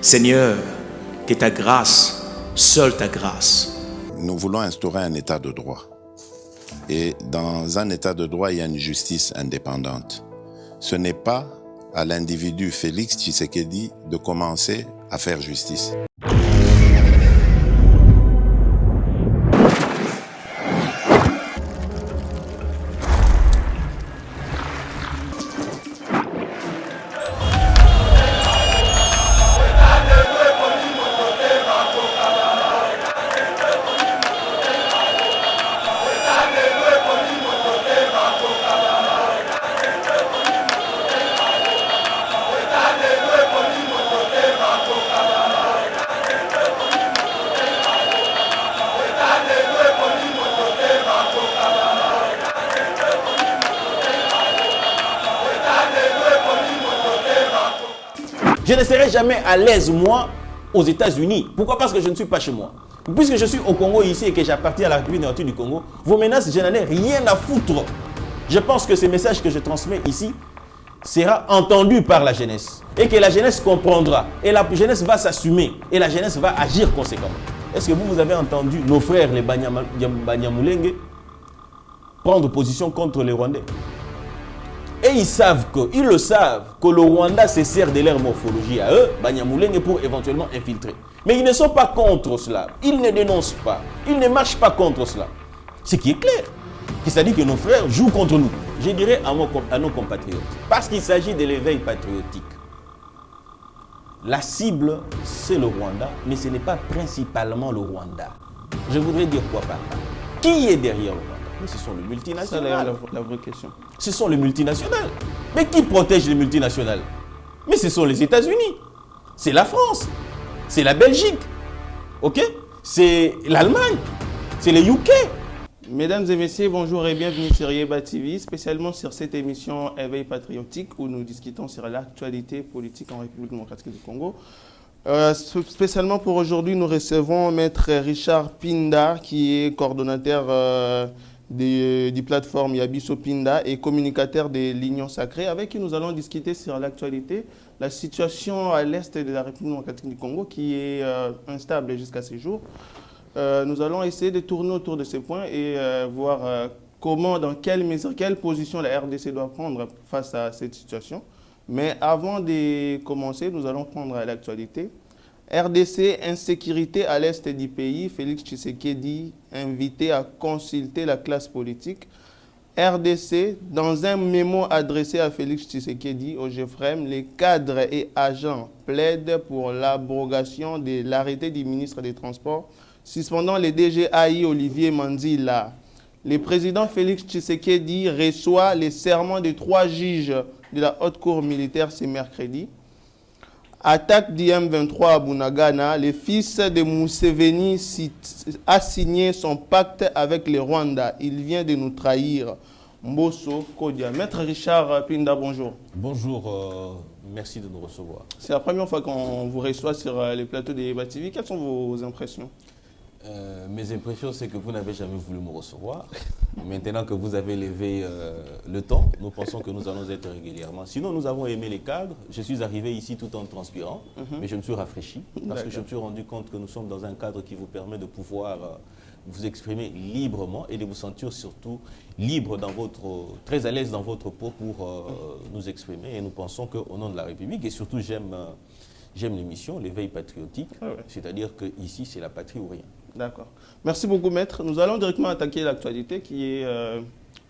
Seigneur, que ta grâce, seule ta grâce. Nous voulons instaurer un état de droit. Et dans un état de droit, il y a une justice indépendante. Ce n'est pas à l'individu Félix Tshisekedi de commencer à faire justice. Je ne serai jamais à l'aise, moi, aux États-Unis. Pourquoi? Parce que je ne suis pas chez moi. Puisque je suis au Congo ici et que j'appartiens à la République démocratique du Congo, vos menaces, je n'en ai rien à foutre. Je pense que ce message que je transmets ici sera entendu par la jeunesse. Et que la jeunesse comprendra. Et la jeunesse va s'assumer. Et la jeunesse va agir conséquemment. Est-ce que vous avez entendu nos frères, les Banyamulenge, prendre position contre les Rwandais? Et ils le savent, que le Rwanda se sert de leur morphologie à eux, Banyamulenge, pour éventuellement infiltrer. Mais ils ne sont pas contre cela. Ils ne dénoncent pas. Ils ne marchent pas contre cela. Ce qui est clair. C'est-à-dire que nos frères jouent contre nous. Je dirais à nos compatriotes. Parce qu'il s'agit de l'éveil patriotique. La cible, c'est le Rwanda, mais ce n'est pas principalement le Rwanda. Je voudrais dire quoi par là? Qui est derrière le Rwanda? Mais ce sont les multinationales. C'est la vraie question. Ce sont les multinationales. Mais qui protège les multinationales? Mais ce sont les États-Unis. C'est la France. C'est la Belgique. Ok? C'est l'Allemagne. C'est les UK. Mesdames et messieurs, bonjour et bienvenue sur Yeba TV, spécialement sur cette émission Éveil patriotique où nous discutons sur l'actualité politique en République démocratique du Congo. Spécialement pour aujourd'hui, nous recevons Maître Richard Pinda, qui est coordonnateur du plateforme Yabiso Pinda et communicateur de l'Union Sacrée, avec qui nous allons discuter sur l'actualité, la situation à l'est de la République démocratique du Congo qui est instable jusqu'à ces jours. Nous allons essayer de tourner autour de ces points et voir comment, dans quelle mesure, quelle position la RDC doit prendre face à cette situation. Mais avant de commencer, nous allons prendre l'actualité. RDC, insécurité à l'est du pays, Félix Tshisekedi invité à consulter la classe politique. RDC, dans un mémo adressé à Félix Tshisekedi au GFREM, les cadres et agents plaident pour l'abrogation de l'arrêté du ministre des Transports suspendant le DGAI Olivier Manzila. Le président Félix Tshisekedi reçoit les serments de 3 juges de la haute cour militaire ce mercredi. Attaque du M23 à Bunagana, le fils de Museveni a signé son pacte avec le Rwanda. Il vient de nous trahir. Mbosso Kodia. Maître Richard Pinda, bonjour. Bonjour, merci de nous recevoir. C'est la première fois qu'on vous reçoit sur les plateaux de Yeba TV. Quelles sont vos impressions? Mes impressions, c'est que vous n'avez jamais voulu me recevoir. Maintenant que vous avez levé le temps, nous pensons que nous allons être régulièrement. Sinon, nous avons aimé les cadres. Je suis arrivé ici tout en transpirant, mais je me suis rafraîchi parce que je me suis rendu compte que nous sommes dans un cadre qui vous permet de pouvoir vous exprimer librement et de vous sentir surtout libre, très à l'aise dans votre peau pour nous exprimer. Et nous pensons qu'au nom de la République, et surtout j'aime l'émission, l'éveil patriotique, c'est-à-dire qu'ici c'est la patrie ou rien. D'accord. Merci beaucoup, maître. Nous allons directement attaquer l'actualité qui est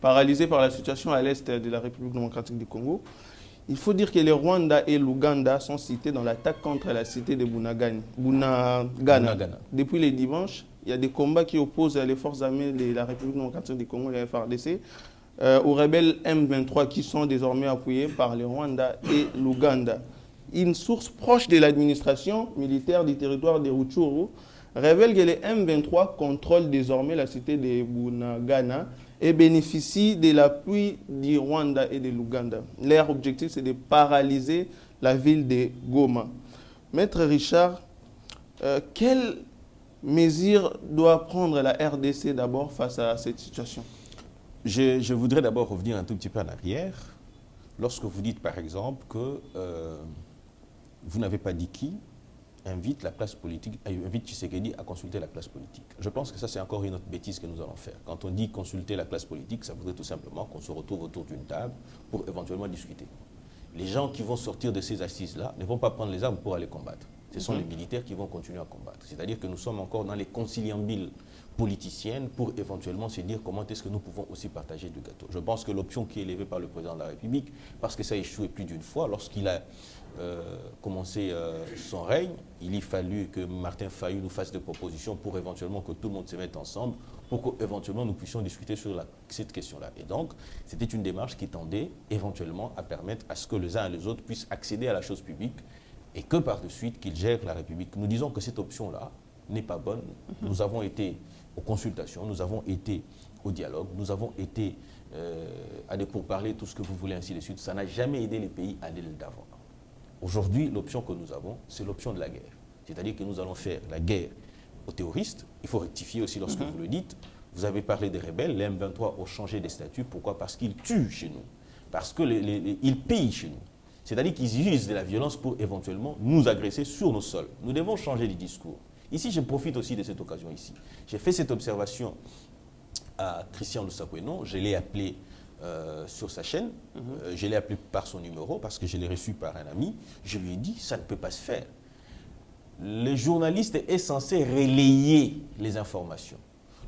paralysée par la situation à l'est de la République démocratique du Congo. Il faut dire que le Rwanda et l'Ouganda sont cités dans l'attaque contre la cité de Bunagana. Depuis le dimanche, il y a des combats qui opposent les forces armées de la République démocratique du Congo, les FARDC, aux rebelles M23 qui sont désormais appuyés par le Rwanda et l'Ouganda. Une source proche de l'administration militaire du territoire de Rutshuru révèle que les M23 contrôlent désormais la cité de Bunagana et bénéficient de l'appui du Rwanda et de l'Ouganda. Leur objectif, c'est de paralyser la ville de Goma. Maître Richard, quelles mesures doit prendre la RDC d'abord face à cette situation? Je voudrais d'abord revenir un tout petit peu en arrière. Lorsque vous dites par exemple que vous n'avez pas dit qui, invite la classe politique, invite Tshisekedi à consulter la classe politique. Je pense que ça, c'est encore une autre bêtise que nous allons faire. Quand on dit consulter la classe politique, ça voudrait tout simplement qu'on se retrouve autour d'une table pour éventuellement discuter. Les gens qui vont sortir de ces assises-là ne vont pas prendre les armes pour aller combattre. Ce sont les militaires qui vont continuer à combattre. C'est-à-dire que nous sommes encore dans les conciliambiles politiciennes pour éventuellement se dire comment est-ce que nous pouvons aussi partager du gâteau. Je pense que l'option qui est élevée par le président de la République, parce que ça a échoué plus d'une fois, lorsqu'il a commencé son règne, il y fallu que Martin Fayulu nous fasse des propositions pour éventuellement que tout le monde se mette ensemble, pour qu'éventuellement nous puissions discuter sur cette question-là. Et donc, c'était une démarche qui tendait éventuellement à permettre à ce que les uns et les autres puissent accéder à la chose publique et que par de suite qu'ils gèrent la République. Nous disons que cette option-là n'est pas bonne. Nous avons été aux consultations, nous avons été au dialogue, nous avons été à des pourparlers, tout ce que vous voulez, ainsi de suite. Ça n'a jamais aidé les pays à aller d'avant. Aujourd'hui, l'option que nous avons, c'est l'option de la guerre. C'est-à-dire que nous allons faire la guerre aux terroristes. Il faut rectifier aussi lorsque vous le dites. Vous avez parlé des rebelles. Les M23 ont changé des statuts. Pourquoi? Parce qu'ils tuent chez nous. Parce qu'ils pillent chez nous. C'est-à-dire qu'ils utilisent de la violence pour éventuellement nous agresser sur nos sols. Nous devons changer les discours. Ici, je profite aussi de cette occasion ici. J'ai fait cette observation à Christian Lussakweno. Je l'ai appelé sur sa chaîne. Je l'ai appelé par son numéro parce que je l'ai reçu par un ami. Je lui ai dit, ça ne peut pas se faire. Le journaliste est censé relayer les informations.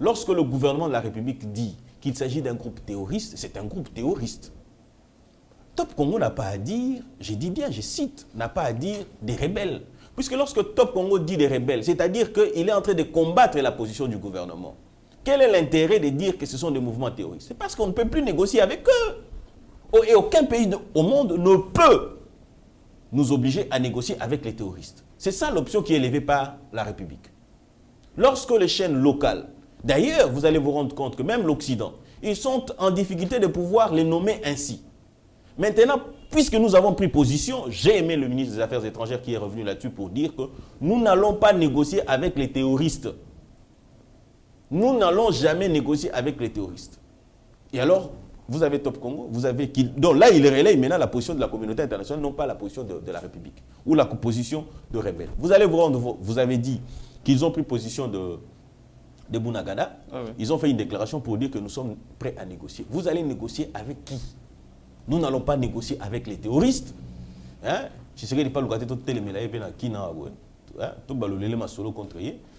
Lorsque le gouvernement de la République dit qu'il s'agit d'un groupe terroriste, c'est un groupe terroriste. Top Congo n'a pas à dire, j'ai dit bien, je cite, n'a pas à dire des rebelles. Puisque lorsque Top Congo dit des rebelles, c'est-à-dire qu'il est en train de combattre la position du gouvernement. Quel est l'intérêt de dire que ce sont des mouvements terroristes? C'est parce qu'on ne peut plus négocier avec eux. Et aucun pays au monde ne peut nous obliger à négocier avec les terroristes. C'est ça l'option qui est élevée par la République. Lorsque les chaînes locales, d'ailleurs, vous allez vous rendre compte que même l'Occident, ils sont en difficulté de pouvoir les nommer ainsi. Maintenant, puisque nous avons pris position, j'ai aimé le ministre des Affaires étrangères qui est revenu là-dessus pour dire que nous n'allons pas négocier avec les terroristes. Nous n'allons jamais négocier avec les terroristes. Et alors, vous avez Top Congo, vous avez qui, donc là, il relaye maintenant la position de la communauté internationale, non pas la position de la République, ou la position de rebelles. Vous allez vous rendre, vous avez dit qu'ils ont pris position de Bunagana. Ah oui. Ils ont fait une déclaration pour dire que nous sommes prêts à négocier. Vous allez négocier avec qui? Nous n'allons pas négocier avec les terroristes.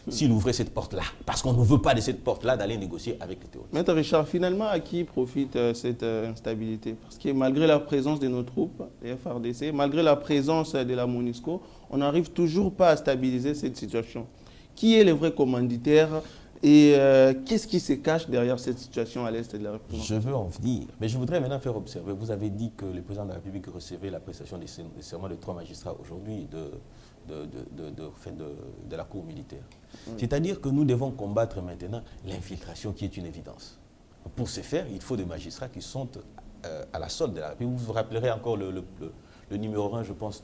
S'il ouvrait cette porte-là, parce qu'on ne veut pas de cette porte-là d'aller négocier avec les terroristes. Maître Richard, finalement, à qui profite cette instabilité? Parce que malgré la présence de nos troupes, les FARDC, malgré la présence de la MONUSCO, on n'arrive toujours pas à stabiliser cette situation. Qui est le vrai commanditaire et qu'est-ce qui se cache derrière cette situation à l'est de la République? Je veux en venir, mais je voudrais maintenant faire observer. Vous avez dit que le président de la République recevait la prestation des serments de 3 magistrats aujourd'hui de la cour militaire. C'est-à-dire que nous devons combattre maintenant l'infiltration qui est une évidence. Pour ce faire, il faut des magistrats qui sont à la solde de la République. Vous vous rappellerez encore le numéro 1, je pense,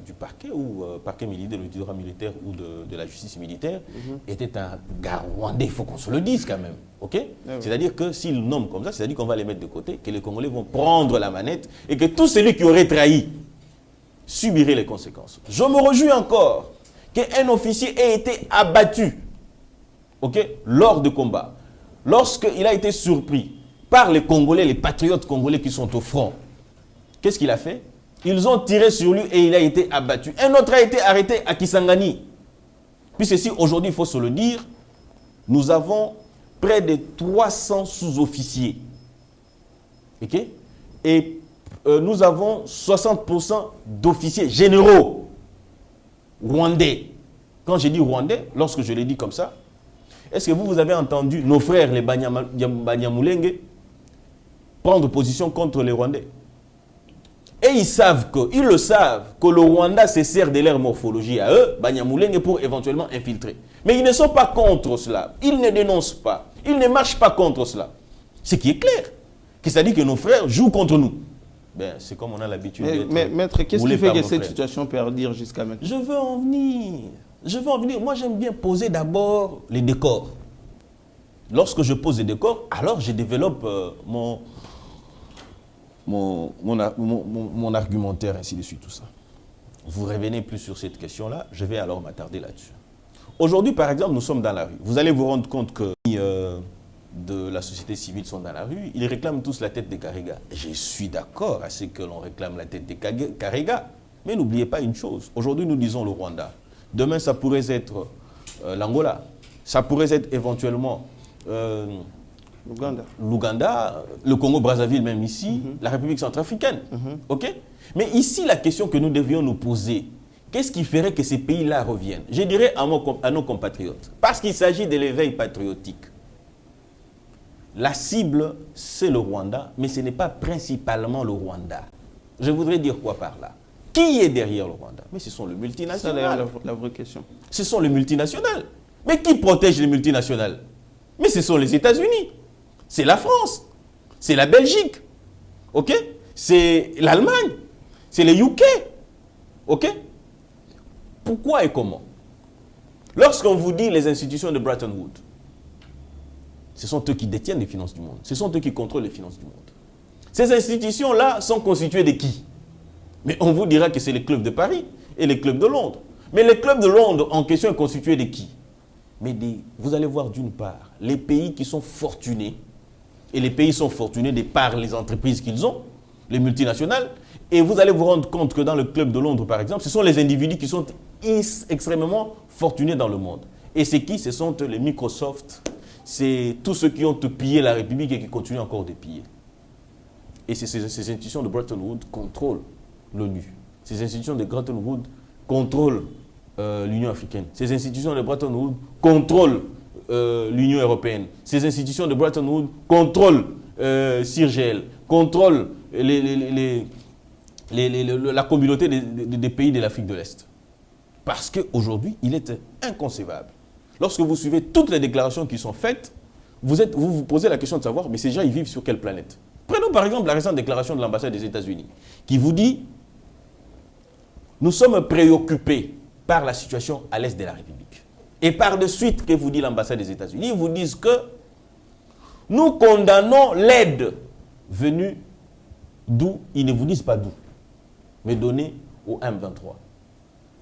du parquet, ou parquet militaire, le droit militaire ou de la justice militaire, était un gars rwandais, il faut qu'on se le dise quand même. Okay? C'est-à-dire que s'ils nomment comme ça, c'est-à-dire qu'on va les mettre de côté, que les Congolais vont prendre la manette et que tout celui qui aurait trahi subirait les conséquences. Je me réjouis encore qu'un officier ait été abattu lors de combat. Lorsqu'il a été surpris par les Congolais, les patriotes congolais qui sont au front, qu'est-ce qu'il a fait? Ils ont tiré sur lui et il a été abattu. Un autre a été arrêté à Kisangani. Puisque si aujourd'hui, il faut se le dire, nous avons près de 300 sous-officiers. Et nous avons 60% d'officiers généraux rwandais. Quand j'ai dit rwandais, lorsque je l'ai dit comme ça, est-ce que vous avez entendu nos frères, les Banyamulenge, prendre position contre les Rwandais? Et ils le savent, que le Rwanda se sert de leur morphologie à eux, Banyamulenge, pour éventuellement infiltrer. Mais ils ne sont pas contre cela. Ils ne dénoncent pas. Ils ne marchent pas contre cela. Ce qui est clair. C'est-à-dire que nos frères jouent contre nous. Ben, c'est comme on a l'habitude d'être. Mais maître, qu'est-ce qui fait que cette situation perdure jusqu'à maintenant? Je veux en venir. Moi, j'aime bien poser d'abord les décors. Lorsque je pose les décors, alors je développe mon argumentaire, ainsi de suite, tout ça. vous revenez plus sur cette question-là, je vais alors m'attarder là-dessus. Aujourd'hui, par exemple, nous sommes dans la rue. Vous allez vous rendre compte que de la société civile sont dans la rue, ils réclament tous la tête des Karega. Je suis d'accord à ce que l'on réclame la tête des Karega, mais n'oubliez pas une chose. Aujourd'hui, nous disons le Rwanda. Demain, ça pourrait être l'Angola. Ça pourrait être éventuellement l'Ouganda, le Congo-Brazzaville même ici, la République centrafricaine. Ok? Mais ici, la question que nous devions nous poser, qu'est-ce qui ferait que ces pays-là reviennent? Je dirais à nos compatriotes, parce qu'il s'agit de l'éveil patriotique. La cible, c'est le Rwanda, mais ce n'est pas principalement le Rwanda. Je voudrais dire quoi par là? Qui est derrière le Rwanda? Mais ce sont les multinationales. C'est d'ailleurs la vraie question. Ce sont les multinationales. Mais qui protège les multinationales? Mais ce sont les États-Unis. C'est la France. C'est la Belgique. OK? C'est l'Allemagne. C'est les UK. OK? Pourquoi et comment? Lorsqu'on vous dit les institutions de Bretton Woods, ce sont eux qui détiennent les finances du monde. Ce sont eux qui contrôlent les finances du monde. Ces institutions-là sont constituées de qui? Mais on vous dira que c'est les clubs de Paris et les clubs de Londres. Mais les clubs de Londres en question est constitué de qui? Mais vous allez voir d'une part, les pays qui sont fortunés, et les pays sont fortunés de par les entreprises qu'ils ont, les multinationales, et vous allez vous rendre compte que dans le club de Londres, par exemple, ce sont les individus qui sont extrêmement fortunés dans le monde. Et c'est qui? Ce sont les Microsoft, c'est tous ceux qui ont pillé la République et qui continuent encore de piller. Et ces institutions de Bretton Woods contrôlent l'ONU. Ces institutions de Bretton Woods contrôlent l'Union africaine. Ces institutions de Bretton Woods contrôlent l'Union européenne. Ces institutions de Bretton Woods contrôlent CIRGL, contrôlent la communauté des pays de l'Afrique de l'Est. Parce qu'aujourd'hui, il est inconcevable. Lorsque vous suivez toutes les déclarations qui sont faites, vous vous posez la question de savoir, mais ces gens, ils vivent sur quelle planète? Prenons par exemple la récente déclaration de l'ambassade des États-Unis, qui vous dit « Nous sommes préoccupés par la situation à l'est de la République. » Et par de suite, que vous dit l'ambassade des États-Unis, ils vous disent que nous condamnons l'aide venue d'où, ils ne vous disent pas d'où, mais donnée au M23.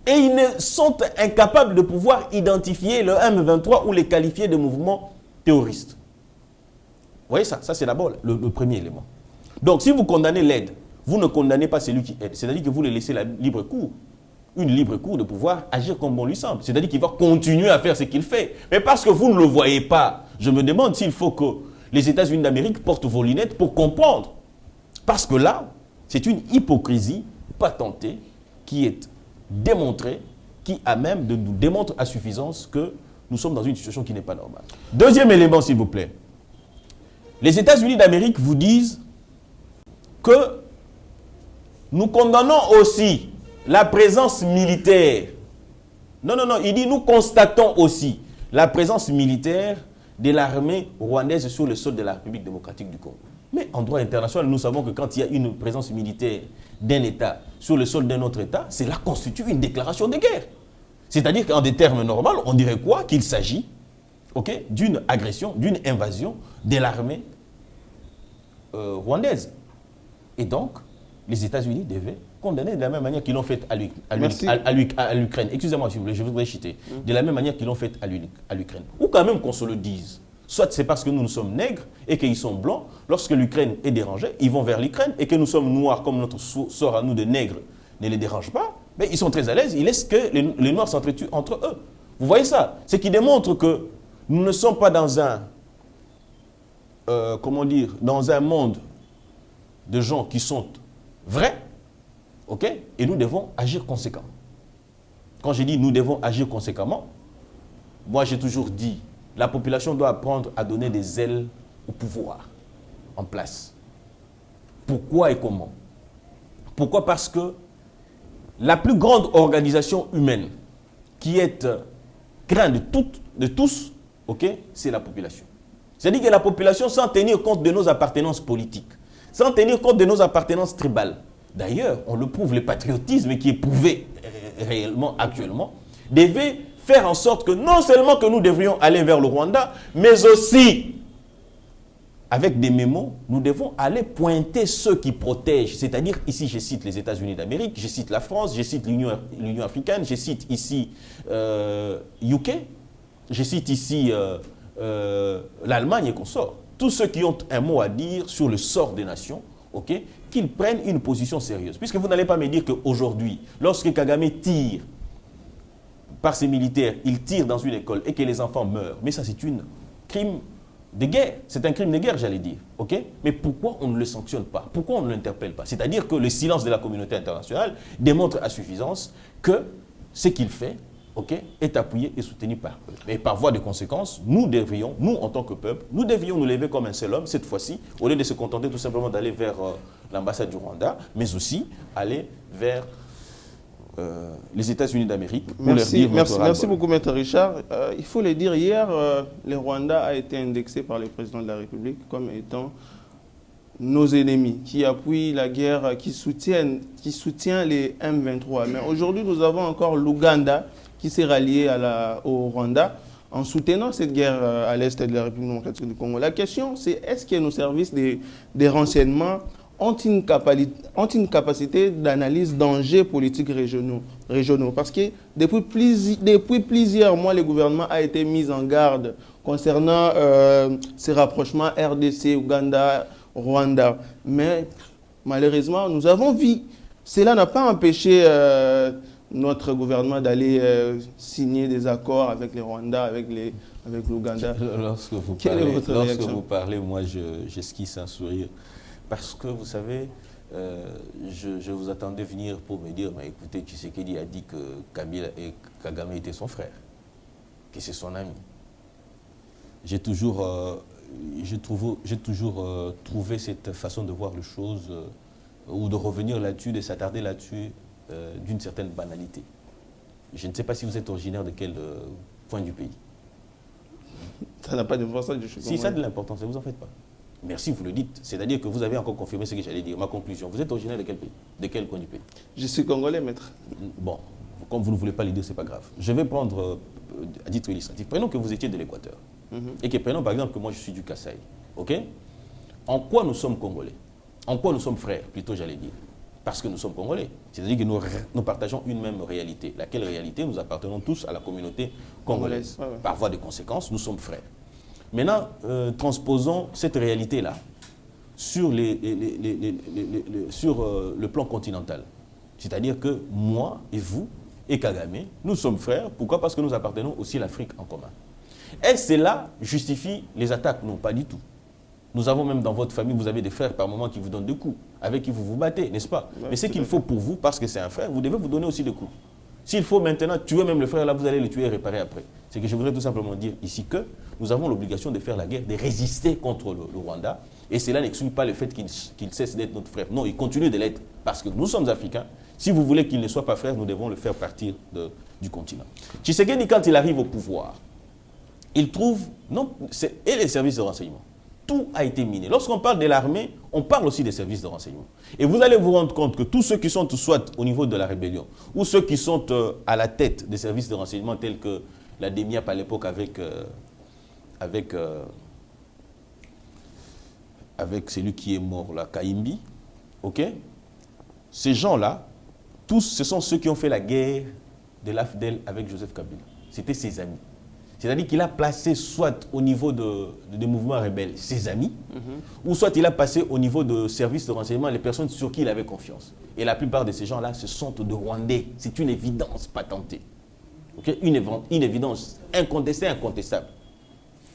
Et ils ne sont incapables de pouvoir identifier le M23 ou les qualifier de mouvement terroriste. Vous voyez ça? Ça, c'est d'abord le premier élément. Donc, si vous condamnez l'aide, vous ne condamnez pas celui qui aide. C'est-à-dire que vous le laissez une libre cour de pouvoir agir comme bon lui semble. C'est-à-dire qu'il va continuer à faire ce qu'il fait. Mais parce que vous ne le voyez pas, je me demande s'il faut que les États-Unis d'Amérique portent vos lunettes pour comprendre. Parce que là, c'est une hypocrisie patentée qui est démontrée, qui a même de nous démontre à suffisance que nous sommes dans une situation qui n'est pas normale. Deuxième élément, s'il vous plaît. Les États-Unis d'Amérique vous disent que nous condamnons aussi la présence militaire. Non, il dit nous constatons aussi la présence militaire de l'armée rwandaise sur le sol de la République démocratique du Congo. Mais en droit international, nous savons que quand il y a une présence militaire d'un État sur le sol d'un autre État, cela constitue une déclaration de guerre. C'est-à-dire qu'en des termes normaux, on dirait quoi? Qu'il s'agit d'une agression, d'une invasion de l'armée rwandaise. Et donc, les États-Unis devaient condamner de la même manière qu'ils l'ont fait à l'Ukraine. Excusez-moi, s'il vous plaît, je voudrais citer. De la même manière qu'ils l'ont fait à l'Ukraine. Ou quand même qu'on se le dise. Soit c'est parce que nous sommes nègres et qu'ils sont blancs. Lorsque l'Ukraine est dérangée, ils vont vers l'Ukraine. Et que nous sommes noirs, comme notre sort à nous de nègres ne les dérange pas. Mais ils sont très à l'aise. Ils laissent que les noirs s'entretuent entre eux. Vous voyez ça? Ce qui démontre que nous ne sommes pas dans un... dans un monde de gens qui sont vrais. Et nous devons agir conséquemment. Quand je dis nous devons agir conséquemment, moi j'ai toujours dit, la population doit apprendre à donner des ailes au pouvoir en place. Pourquoi et comment? Pourquoi? Parce que la plus grande organisation humaine qui est crainte de tous, c'est la population. C'est-à-dire que la population, sans tenir compte de nos appartenances politiques, sans tenir compte de nos appartenances tribales, d'ailleurs, on le prouve, le patriotisme qui est prouvé réellement actuellement, devait faire en sorte que non seulement que nous devrions aller vers le Rwanda, mais aussi avec des mémos, nous devons aller pointer ceux qui protègent. C'est-à-dire, ici, je cite les États-Unis d'Amérique, je cite la France, je cite l'Union africaine, je cite ici UK, je cite ici l'Allemagne et consorts. Tous ceux qui ont un mot à dire sur le sort des nations, ok, qu'ils prennent une position sérieuse. Puisque vous n'allez pas me dire qu'aujourd'hui, lorsque Kagame tire par ses militaires, il tire dans une école et que les enfants meurent, mais ça c'est un crime de guerre. C'est un crime de guerre, j'allais dire. Ok? Mais pourquoi on ne le sanctionne pas? Pourquoi on ne l'interpelle pas? C'est-à-dire que le silence de la communauté internationale démontre à suffisance que ce qu'il fait, ok, est appuyé et soutenu par eux. Et par voie de conséquence, nous devrions, nous en tant que peuple, nous devions nous lever comme un seul homme cette fois-ci, au lieu de se contenter tout simplement d'aller vers l'ambassade du Rwanda, mais aussi aller vers les États-Unis d'Amérique. Merci beaucoup, Maître Richard. Il faut le dire, hier, le Rwanda a été indexé par le président de la République comme étant nos ennemis, qui appuient la guerre, qui soutient les M23. Mais aujourd'hui, nous avons encore l'Ouganda qui s'est rallié au Rwanda en soutenant cette guerre à l'est de la République démocratique du Congo. La question, c'est est-ce que nos services des renseignements ont une capacité d'analyse dangers politiques régionaux. Parce que depuis plusieurs mois, le gouvernement a été mis en garde concernant ces rapprochements RDC, Ouganda, Rwanda. Mais malheureusement, nous avons vu, cela n'a pas empêché notre gouvernement d'aller signer des accords avec les Rwandais, avec l'Ouganda. Lorsque vous parlez, moi j'esquisse un sourire. Parce que, vous savez, je vous attendais venir pour me dire, mais écoutez, Tshisekedi a dit que Kagame était son frère, que c'est son ami. J'ai toujours trouvé cette façon de voir les choses, ou de revenir là-dessus, de s'attarder là-dessus, d'une certaine banalité. Je ne sais pas si vous êtes originaire de quel point du pays. Ça n'a pas d'importance, je suis. Si, ça a de l'importance, ne vous en faites pas. Merci, vous le dites. C'est-à-dire que vous avez encore confirmé ce que j'allais dire. Ma conclusion, vous êtes originaire de quel pays? De quel coin du pays? Je suis congolais, maître. Bon, comme vous ne voulez pas le dire, ce n'est pas grave. Je vais prendre, à titre illustratif, prenons que vous étiez de l'Équateur. Et que prenons par exemple que moi je suis du Kasaï. Ok? En quoi nous sommes congolais? En quoi nous sommes frères, plutôt j'allais dire? Parce que nous sommes congolais. C'est-à-dire que nous partageons une même réalité. Laquelle réalité? Nous appartenons tous à la communauté congolaise. Ouais. Par voie de conséquence, nous sommes frères. Maintenant, transposons cette réalité-là sur, sur le plan continental. C'est-à-dire que moi et vous et Kagame, nous sommes frères. Pourquoi? Parce que nous appartenons aussi à l'Afrique en commun. Est-ce que cela justifie les attaques? Non, pas du tout. Nous avons même dans votre famille, vous avez des frères par moment qui vous donnent des coups, avec qui vous vous battez, n'est-ce pas? Mais ce qu'il faut pour vous, parce que c'est un frère, vous devez vous donner aussi des coups. S'il faut maintenant tuer même le frère, là, vous allez le tuer et réparer après. C'est que je voudrais tout simplement dire ici que nous avons l'obligation de faire la guerre, de résister contre le Rwanda. Et cela n'exclut pas le fait qu'il cesse d'être notre frère. Non, il continue de l'être parce que nous sommes africains. Si vous voulez qu'il ne soit pas frère, nous devons le faire partir du continent. Tshisekedi, quand il arrive au pouvoir, il trouve, et les services de renseignement, tout a été miné. Lorsqu'on parle de l'armée, on parle aussi des services de renseignement. Et vous allez vous rendre compte que tous ceux qui sont soit au niveau de la rébellion, ou ceux qui sont à la tête des services de renseignement tels que la DEMIAP à l'époque avec celui qui est mort, là, Kaimbi, ok? Ces gens-là, tous, ce sont ceux qui ont fait la guerre de l'AFDEL avec Joseph Kabila. C'était ses amis. C'est-à-dire qu'il a placé soit au niveau des mouvements rebelles ses amis, ou soit il a passé au niveau de services de renseignement les personnes sur qui il avait confiance. Et la plupart de ces gens-là, ce sont de Rwandais. C'est une évidence patentée. Okay? Une évidence incontestable.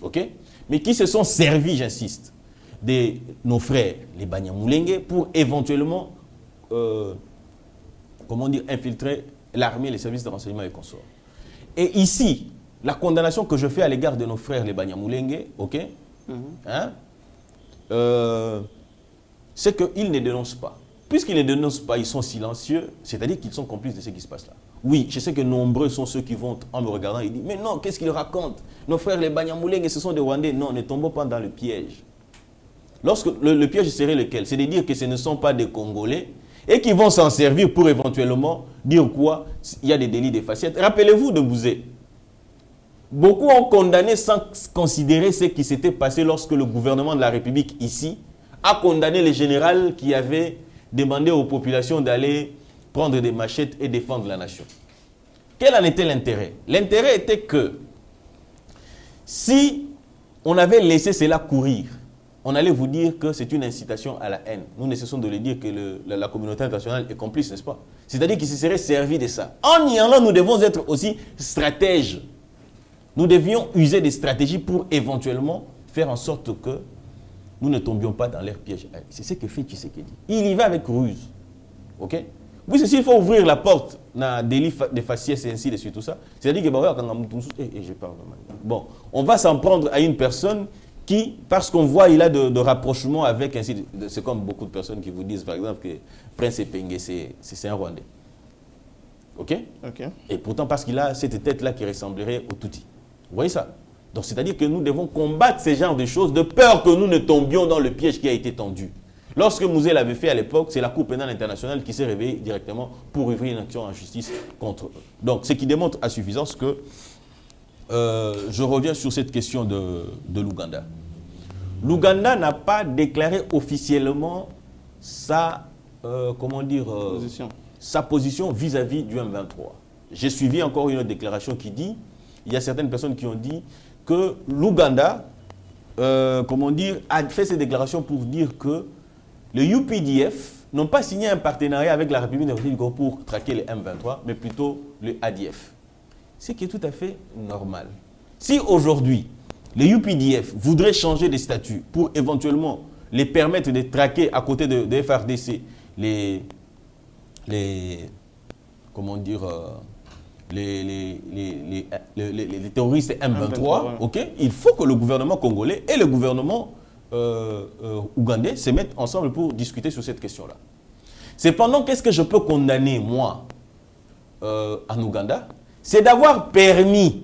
Okay? Mais qui se sont servis, j'insiste, de nos frères, les Banyamulenge, pour éventuellement infiltrer l'armée, les services de renseignement et consorts. Et ici, la condamnation que je fais à l'égard de nos frères, les Banyamulenge, ok, c'est qu'ils ne dénoncent pas. Puisqu'ils ne dénoncent pas, ils sont silencieux, c'est-à-dire qu'ils sont complices de ce qui se passe là. Oui, je sais que nombreux sont ceux qui vont, en me regardant, ils disent, mais non, qu'est-ce qu'ils racontent? Nos frères, les Banyamulenge, ce sont des Rwandais. Non, ne tombons pas dans le piège. Lorsque le piège serait lequel? C'est de dire que ce ne sont pas des Congolais et qui vont s'en servir pour éventuellement dire quoi? Il y a des délits de faciès. Rappelez-vous de Bouzé. Beaucoup ont condamné sans considérer ce qui s'était passé lorsque le gouvernement de la République ici a condamné les généraux qui avaient demandé aux populations d'aller prendre des machettes et défendre la nation. Quel en était l'intérêt? L'intérêt était que si on avait laissé cela courir, on allait vous dire que c'est une incitation à la haine. Nous ne cessons de le dire que la communauté internationale est complice, n'est-ce pas? C'est-à-dire qu'il se serait servi de ça. En y allant, nous devons être aussi stratèges. Nous devions user des stratégies pour éventuellement faire en sorte que nous ne tombions pas dans leur piège. C'est ce que fait Tshisekedi. Il y va avec ruse. Ok? Oui, c'est s'il faut ouvrir la porte dans des délit de faciès et ainsi de suite, tout ça. C'est-à-dire que je parle mal. Bon, on va s'en prendre à une personne qui, parce qu'on voit, il a de rapprochements avec ainsi de. C'est comme beaucoup de personnes qui vous disent, par exemple, que Prince Epenge, c'est un Rwandais. Ok? Et pourtant, parce qu'il a cette tête-là qui ressemblerait au Tutsi. Vous voyez ça? Donc, c'est-à-dire que nous devons combattre ces genres de choses de peur que nous ne tombions dans le piège qui a été tendu. Lorsque Mouzé l'avait fait à l'époque, c'est la Cour pénale internationale qui s'est réveillée directement pour ouvrir une action en justice contre eux. Donc, ce qui démontre à suffisance que je reviens sur cette question de l'Ouganda. L'Ouganda n'a pas déclaré officiellement sa, sa position vis-à-vis du M23. J'ai suivi encore une autre déclaration qui dit, il y a certaines personnes qui ont dit que l'Ouganda, a fait ces déclarations pour dire que les UPDF n'ont pas signé un partenariat avec la République démocratique du Congo pour traquer les M23, mais plutôt le ADF. Ce qui est tout à fait normal. Si aujourd'hui, les UPDF voudraient changer de statut pour éventuellement les permettre de traquer à côté de FRDC les terroristes M23, ok, il faut que le gouvernement congolais et le gouvernement ougandais se mettent ensemble pour discuter sur cette question-là. Cependant, qu'est-ce que je peux condamner, moi, en Ouganda? C'est d'avoir permis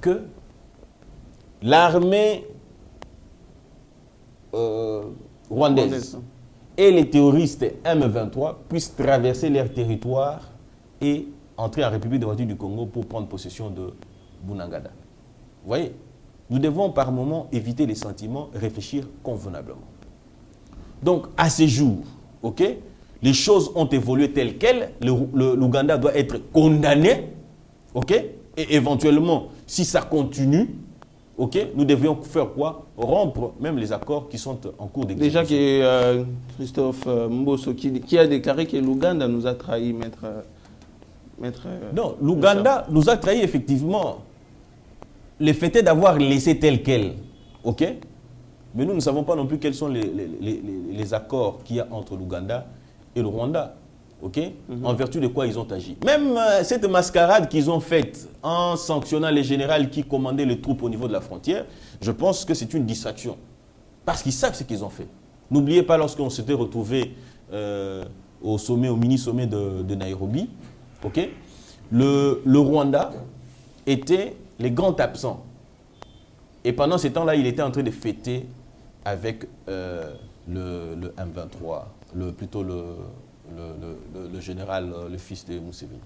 que l'armée rwandaise et les terroristes M23 puissent traverser leur territoire et entrer en République démocratique du Congo pour prendre possession de Bunagana. Vous voyez, nous devons par moment éviter les sentiments, réfléchir convenablement. Donc, à ce jour, ok, les choses ont évolué telles quelles, l'Ouganda doit être condamné, ok, et éventuellement, si ça continue, ok, nous devrions faire quoi? Rompre même les accords qui sont en cours d'exécution. Déjà que Christophe Mbosso qui a déclaré que l'Ouganda nous a trahi, maître non, l'Ouganda nous a trahi effectivement. Le fait est d'avoir laissé tel quel, ok? Mais nous ne savons pas non plus quels sont les accords qu'il y a entre l'Ouganda et le Rwanda, ok? En vertu de quoi ils ont agi. Même cette mascarade qu'ils ont faite en sanctionnant les généraux qui commandaient les troupes au niveau de la frontière, je pense que c'est une distraction. Parce qu'ils savent ce qu'ils ont fait. N'oubliez pas lorsqu'on s'était retrouvé au sommet, au mini-sommet de Nairobi, ok? Le Rwanda était les grands absents. Et pendant ce temps-là, il était en train de fêter avec le M23, plutôt le général, le fils de Museveni.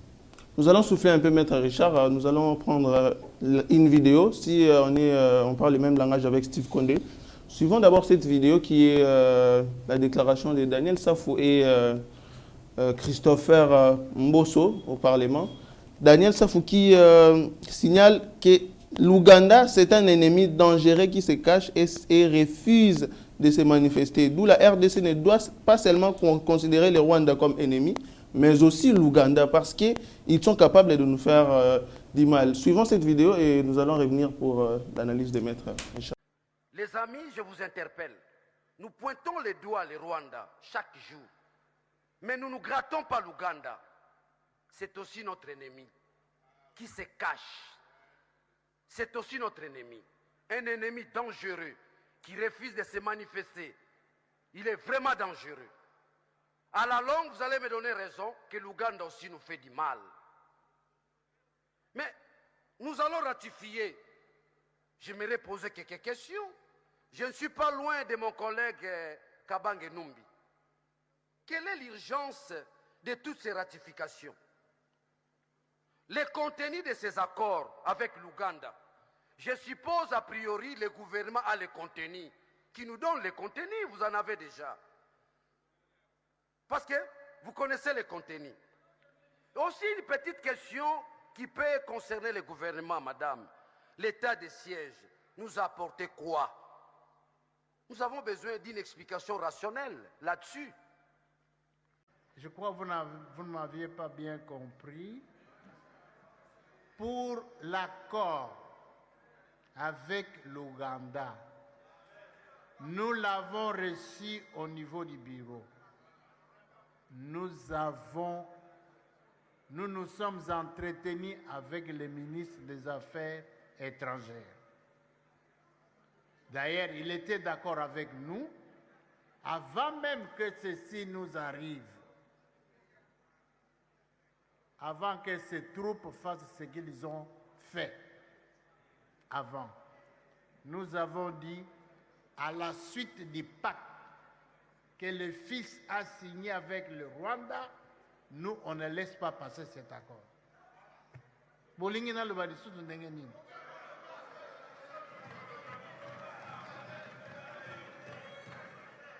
Nous allons souffler un peu, maître Richard. Nous allons prendre une vidéo. Si on parle le même langage avec Steve Condé. Suivons d'abord cette vidéo qui est la déclaration de Daniel Safou et Christopher Mbosso au Parlement. Daniel Safou qui signale que l'Ouganda, c'est un ennemi dangereux qui se cache et refuse de se manifester. D'où la RDC ne doit pas seulement considérer le Rwanda comme ennemi, mais aussi l'Ouganda, parce qu'ils sont capables de nous faire du mal. Suivons cette vidéo et nous allons revenir pour l'analyse des maîtres. Les amis, je vous interpelle. Nous pointons les doigts le Rwanda chaque jour, mais nous ne grattons pas l'Ouganda. C'est aussi notre ennemi qui se cache. C'est aussi notre ennemi. Un ennemi dangereux qui refuse de se manifester. Il est vraiment dangereux. À la longue, vous allez me donner raison que l'Ouganda aussi nous fait du mal. Mais nous allons ratifier. J'aimerais poser quelques questions. Je ne suis pas loin de mon collègue Kabange Numbi. Quelle est l'urgence de toutes ces ratifications? le contenu de ces accords avec l'Ouganda. Je suppose a priori le gouvernement a le contenu. Qui nous donne le contenu, vous en avez déjà. Parce que vous connaissez le contenu. Aussi une petite question qui peut concerner le gouvernement, madame. L'état de siège nous a apporté quoi? Nous avons besoin d'une explication rationnelle là-dessus. Je crois que vous ne m'aviez pas bien compris. Pour l'accord avec l'Ouganda, nous l'avons reçu au niveau du bureau. Nous nous sommes entretenus avec le ministre des Affaires étrangères. D'ailleurs, il était d'accord avec nous avant même que ceci nous arrive. Avant que ces troupes fassent ce qu'ils ont fait. Avant. Nous avons dit, à la suite du pacte que le fils a signé avec le Rwanda, nous, on ne laisse pas passer cet accord.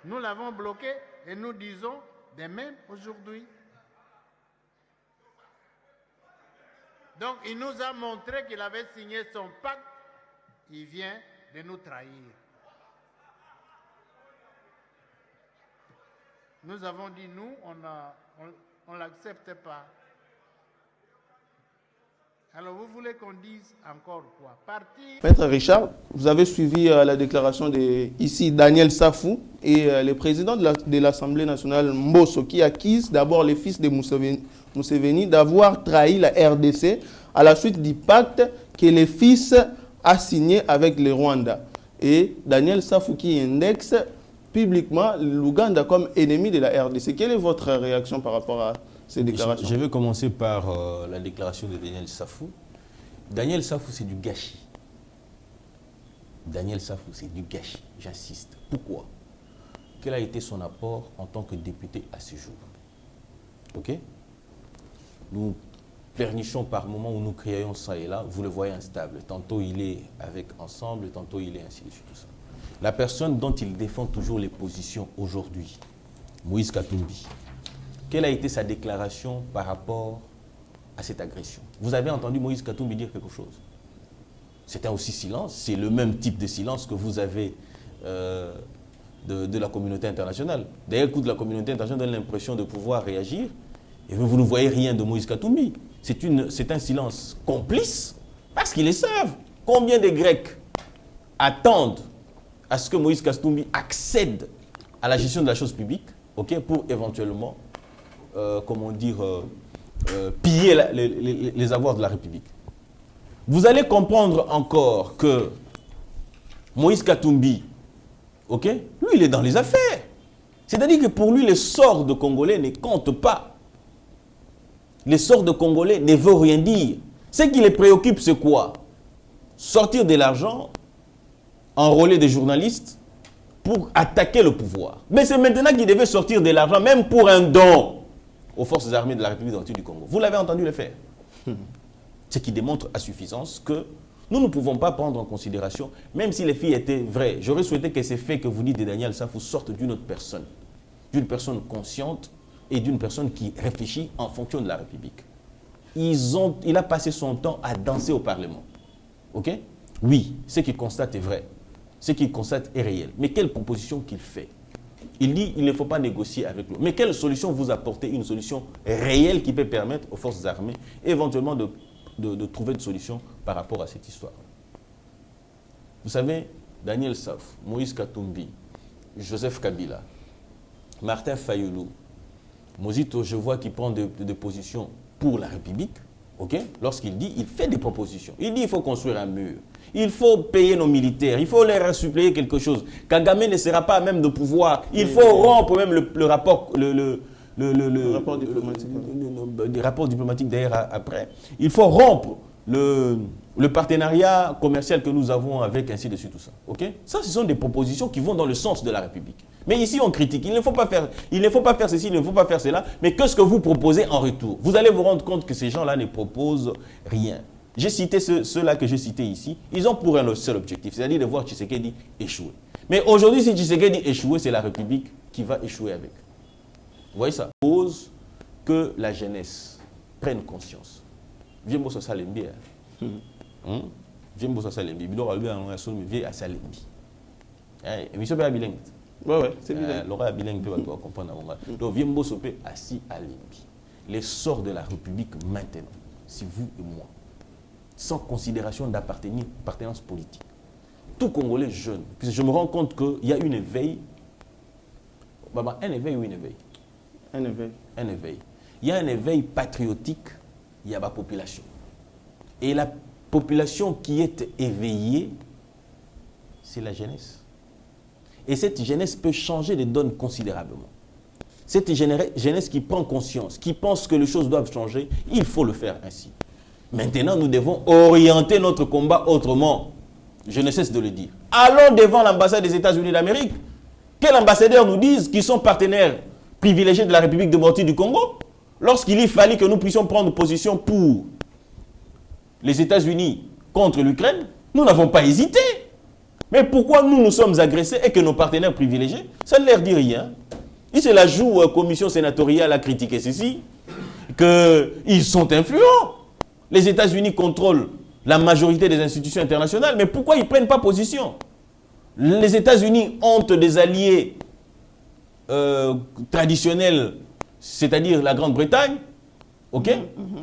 Nous l'avons bloqué et nous disons de même aujourd'hui. Donc, il nous a montré qu'il avait signé son pacte. Il vient de nous trahir. Nous avons dit, nous, on ne l'accepte pas. Alors, vous voulez qu'on dise encore quoi? Maître Richard, vous avez suivi la déclaration de ici Daniel Safou et le président de l'Assemblée nationale Mbosso qui accuse d'abord les fils de Museveni d'avoir trahi la RDC à la suite du pacte que les fils a signé avec le Rwanda. Et Daniel Safou qui indexe publiquement l'Ouganda comme ennemi de la RDC. Quelle est votre réaction par rapport à ces déclarations? Je vais commencer par la déclaration de Daniel Safou. Daniel Safou, c'est du gâchis. Daniel Safou, c'est du gâchis, j'insiste. Pourquoi? Quel a été son apport en tant que député à ce jour? Ok? Nous pleurnichons par moments où nous crions ça et là, vous le voyez instable. Tantôt il est avec Ensemble, tantôt il est ainsi de suite. Tout ça. La personne dont il défend toujours les positions aujourd'hui, Moïse Katumbi, quelle a été sa déclaration par rapport à cette agression? Vous avez entendu Moïse Katumbi dire quelque chose? C'était aussi silence, c'est le même type de silence que vous avez de la communauté internationale. D'ailleurs, le coup de la communauté internationale donne l'impression de pouvoir réagir, et vous ne voyez rien de Moïse Katumbi. C'est un silence complice, parce qu'ils le savent. Combien de Grecs attendent à ce que Moïse Katumbi accède à la gestion de la chose publique, okay, pour éventuellement, comment dire, piller les avoirs de la République. Vous allez comprendre encore que Moïse Katumbi, ok, lui, il est dans les affaires. C'est-à-dire que pour lui, le sort de Congolais ne compte pas. Le sort de Congolais ne veut rien dire. Ce qui les préoccupe, c'est quoi? Sortir de l'argent, enrôler des journalistes pour attaquer le pouvoir. Mais c'est maintenant qu'il devait sortir de l'argent, même pour un don aux forces armées de la République démocratique du Congo. Vous l'avez entendu le faire. Ce qui démontre à suffisance que nous ne pouvons pas prendre en considération, même si les filles étaient vraies. J'aurais souhaité que ces faits que vous dites de Daniel Safou sortent d'une autre personne consciente et d'une personne qui réfléchit en fonction de la République. Il a passé son temps à danser au Parlement. Ok? Oui, ce qu'il constate est vrai. Ce qu'il constate est réel. Mais quelle proposition qu'il fait? Il dit qu'il ne faut pas négocier avec lui. Mais quelle solution vous apportez? Une solution réelle qui peut permettre aux forces armées éventuellement de trouver une solution par rapport à cette histoire. Vous savez, Daniel Safou, Moïse Katumbi, Joseph Kabila, Martin Fayulu, Mozito, je vois qu'il prend des positions pour la République. Okay? Lorsqu'il dit, il fait des propositions. Il dit qu'il faut construire un mur. Il faut payer nos militaires. Il faut leur suppléer quelque chose. Kagame ne sera pas à même de pouvoir. Il faut rompre même le rapport... Le rapport diplomatique. Des rapports diplomatiques d'ailleurs après. Il faut rompre le partenariat commercial que nous avons avec ainsi de suite, tout ça. Ok? Ça, ce sont des propositions qui vont dans le sens de la République. Mais ici, on critique. Il ne faut pas faire ceci, il ne faut pas faire cela. Mais qu'est-ce que vous proposez en retour? Vous allez vous rendre compte que ces gens-là ne proposent rien. J'ai cité ceux-là que j'ai cités ici. Ils ont pour un seul objectif, c'est-à-dire de voir Tshisekedi échouer. Mais aujourd'hui, si Tshisekedi échouer, c'est la République qui va échouer avec. Vous voyez ça? Pose que la jeunesse prenne conscience. Viens moi ça salembi. Viens moi ça salembi. Bilo albi en son vieux à salembi. Eh, monsieur pas bilingue. Ouais, c'est bilingue. L'aura bilingue peut pas comprendre. Donc viens moi sopé assis à lembi. Les sorts de la République maintenant, c'est vous et moi. Sans considération d'appartenance politique. Tout Congolais jeune, puisque je me rends compte qu'il y a une éveil. Un éveil ou une éveil? Un éveil. Un éveil. Il y a un éveil patriotique, il y a la population. Et la population qui est éveillée, c'est la jeunesse. Et cette jeunesse peut changer les donnes considérablement. Cette jeunesse qui prend conscience, qui pense que les choses doivent changer, il faut le faire ainsi. Maintenant, nous devons orienter notre combat autrement. Je ne cesse de le dire. Allons devant l'ambassade des États-Unis d'Amérique. Quel ambassadeur nous dise qu'ils sont partenaires privilégiés de la République démocratique du Congo? Lorsqu'il y fallait que nous puissions prendre position pour les États-Unis contre l'Ukraine, nous n'avons pas hésité. Mais pourquoi nous nous sommes agressés et que nos partenaires privilégiés, ça ne leur dit rien. Ils se la jouent commission sénatoriale à critiquer ceci, qu'ils sont influents. Les États-Unis contrôlent la majorité des institutions internationales, mais pourquoi ils ne prennent pas position? Les États-Unis ont des alliés traditionnels, c'est-à-dire la Grande-Bretagne,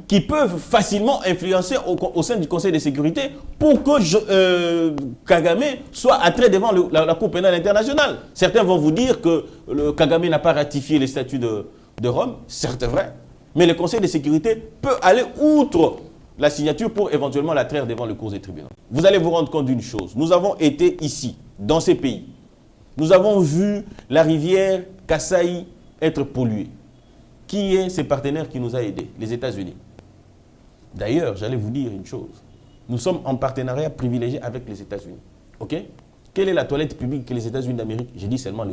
qui peuvent facilement influencer au sein du Conseil de sécurité pour que Kagame soit attrait devant la Cour pénale internationale. Certains vont vous dire que Kagame n'a pas ratifié les statuts de Rome, c'est vrai, mais le Conseil de sécurité peut aller outre la signature pour éventuellement la traire devant le cours des tribunaux. Vous allez vous rendre compte d'une chose. Nous avons été ici, dans ces pays. Nous avons vu la rivière Kasaï être polluée. Qui est ce partenaire qui nous a aidés? Les États-Unis. D'ailleurs, j'allais vous dire une chose. Nous sommes en partenariat privilégié avec les États-Unis. OK? Quelle est la toilette publique que les États-Unis d'Amérique, j'ai dit seulement,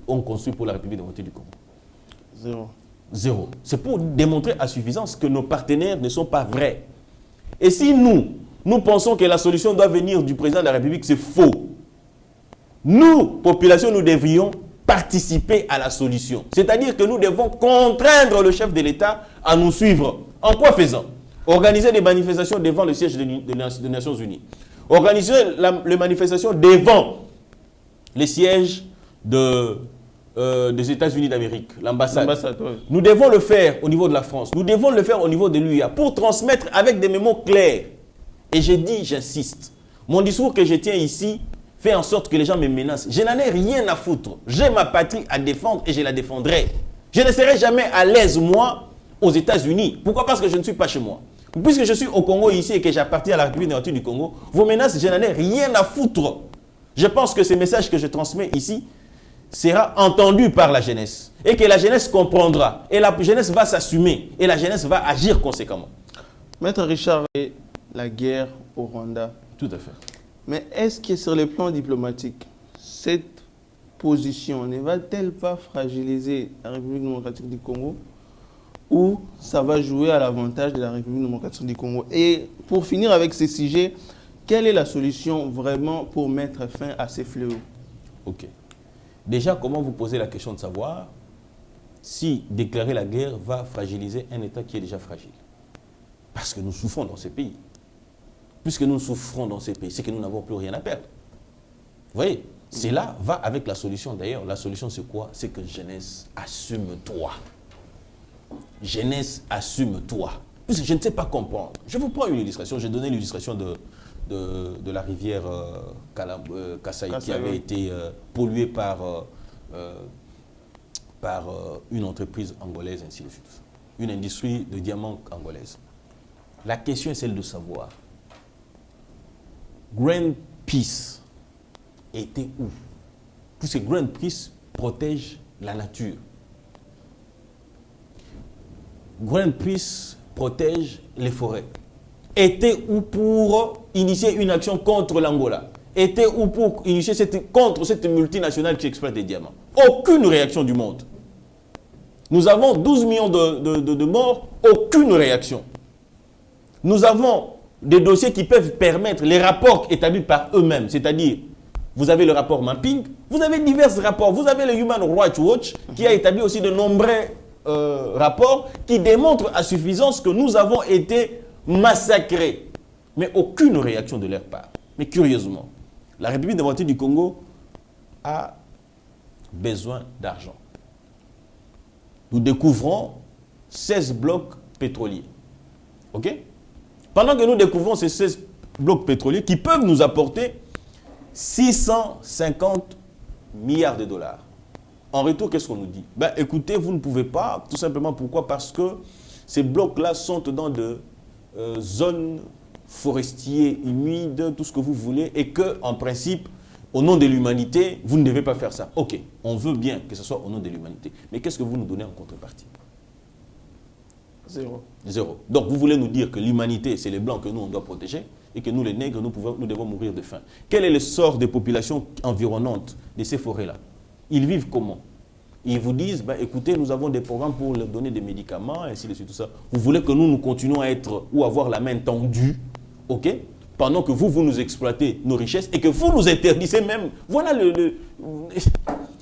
ont construit pour la République démocratique du Congo? Zéro. Zéro. C'est pour démontrer à suffisance que nos partenaires ne sont pas vrais. Et si nous pensons que la solution doit venir du président de la République, c'est faux. Nous, population, nous devrions participer à la solution. C'est-à-dire que nous devons contraindre le chef de l'État à nous suivre. En quoi faisant? Organiser des manifestations devant le siège des Nations Unies. Organiser les manifestations devant les sièges des États-Unis d'Amérique, l'ambassade. Ouais. Nous devons le faire au niveau de la France. Nous devons le faire au niveau de l'UIA pour transmettre avec des mémos clairs. Et j'ai dit, j'insiste, mon discours que je tiens ici fait en sorte que les gens me menacent. Je n'en ai rien à foutre. J'ai ma patrie à défendre et je la défendrai. Je ne serai jamais à l'aise, moi, aux États-Unis. Pourquoi? Parce que je ne suis pas chez moi. Puisque je suis au Congo ici et que j'appartiens à la République démocratique du Congo, vos menaces, je n'en ai rien à foutre. Je pense que ces messages que je transmets ici sera entendu par la jeunesse. Et que la jeunesse comprendra. Et la jeunesse va s'assumer. Et la jeunesse va agir conséquemment. Maître Richard, et la guerre au Rwanda. Tout à fait. Mais est-ce que sur le plan diplomatique, cette position ne va-t-elle pas fragiliser la République démocratique du Congo ou ça va jouer à l'avantage de la République démocratique du Congo? Et pour finir avec ce sujet, quelle est la solution vraiment pour mettre fin à ces fléaux? Ok. Déjà, comment vous posez la question de savoir si déclarer la guerre va fragiliser un État qui est déjà fragile? Parce que nous souffrons dans ces pays. Puisque nous souffrons dans ces pays, c'est que nous n'avons plus rien à perdre. Vous voyez, c'est là, va avec la solution. D'ailleurs, la solution c'est quoi? C'est que jeunesse, assume-toi. Jeunesse, assume-toi. Puisque je ne sais pas comprendre. Je vous prends une illustration. J'ai donné l'illustration de la rivière Kasaï qui avait été polluée par une entreprise angolaise, ainsi de suite. Une industrie de diamants angolaise. La question est celle de savoir, Greenpeace était où? Puisque Greenpeace protège la nature. Greenpeace protège les forêts. était ou pour initier une action contre l'Angola, était ou pour initier contre cette multinationale qui exploite des diamants. Aucune réaction du monde. Nous avons 12 millions de morts, aucune réaction. Nous avons des dossiers qui peuvent permettre les rapports établis par eux-mêmes, c'est-à-dire, vous avez le rapport Mapping, vous avez divers rapports, vous avez le Human Rights Watch qui a établi aussi de nombreux rapports qui démontrent à suffisance que nous avons été massacrés. Mais aucune réaction de leur part. Mais curieusement, la République démocratique du Congo a besoin d'argent. Nous découvrons 16 blocs pétroliers. OK? Pendant que nous découvrons ces 16 blocs pétroliers qui peuvent nous apporter 650 milliards de dollars. En retour, qu'est-ce qu'on nous dit? Ben, écoutez, vous ne pouvez pas, tout simplement pourquoi? Parce que ces blocs-là sont dans de zones forestières humides, tout ce que vous voulez, et que, en principe, au nom de l'humanité, vous ne devez pas faire ça. Ok, on veut bien que ce soit au nom de l'humanité. Mais qu'est-ce que vous nous donnez en contrepartie? Zéro. Zéro. Donc vous voulez nous dire que l'humanité, c'est les blancs que nous, on doit protéger, et que nous, les nègres, nous devons mourir de faim. Quel est le sort des populations environnantes de ces forêts-là? Ils vivent comment? Ils vous disent, ben, écoutez, nous avons des programmes pour leur donner des médicaments, ainsi de suite, tout ça. Vous voulez que nous continuons à être, ou avoir la main tendue, ok? Pendant que vous nous exploitez nos richesses, et que vous nous interdisez même, voilà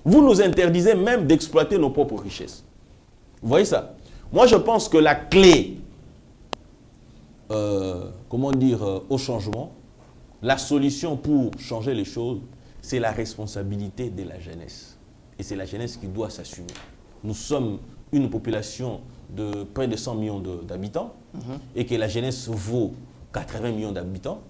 vous nous interdisez même d'exploiter nos propres richesses. Vous voyez ça? Moi, je pense que la clé, au changement, la solution pour changer les choses, c'est la responsabilité de la jeunesse. Et c'est la jeunesse qui doit s'assumer. Nous sommes une population de près de 100 millions d'habitants, et que la jeunesse vaut 80 millions d'habitants.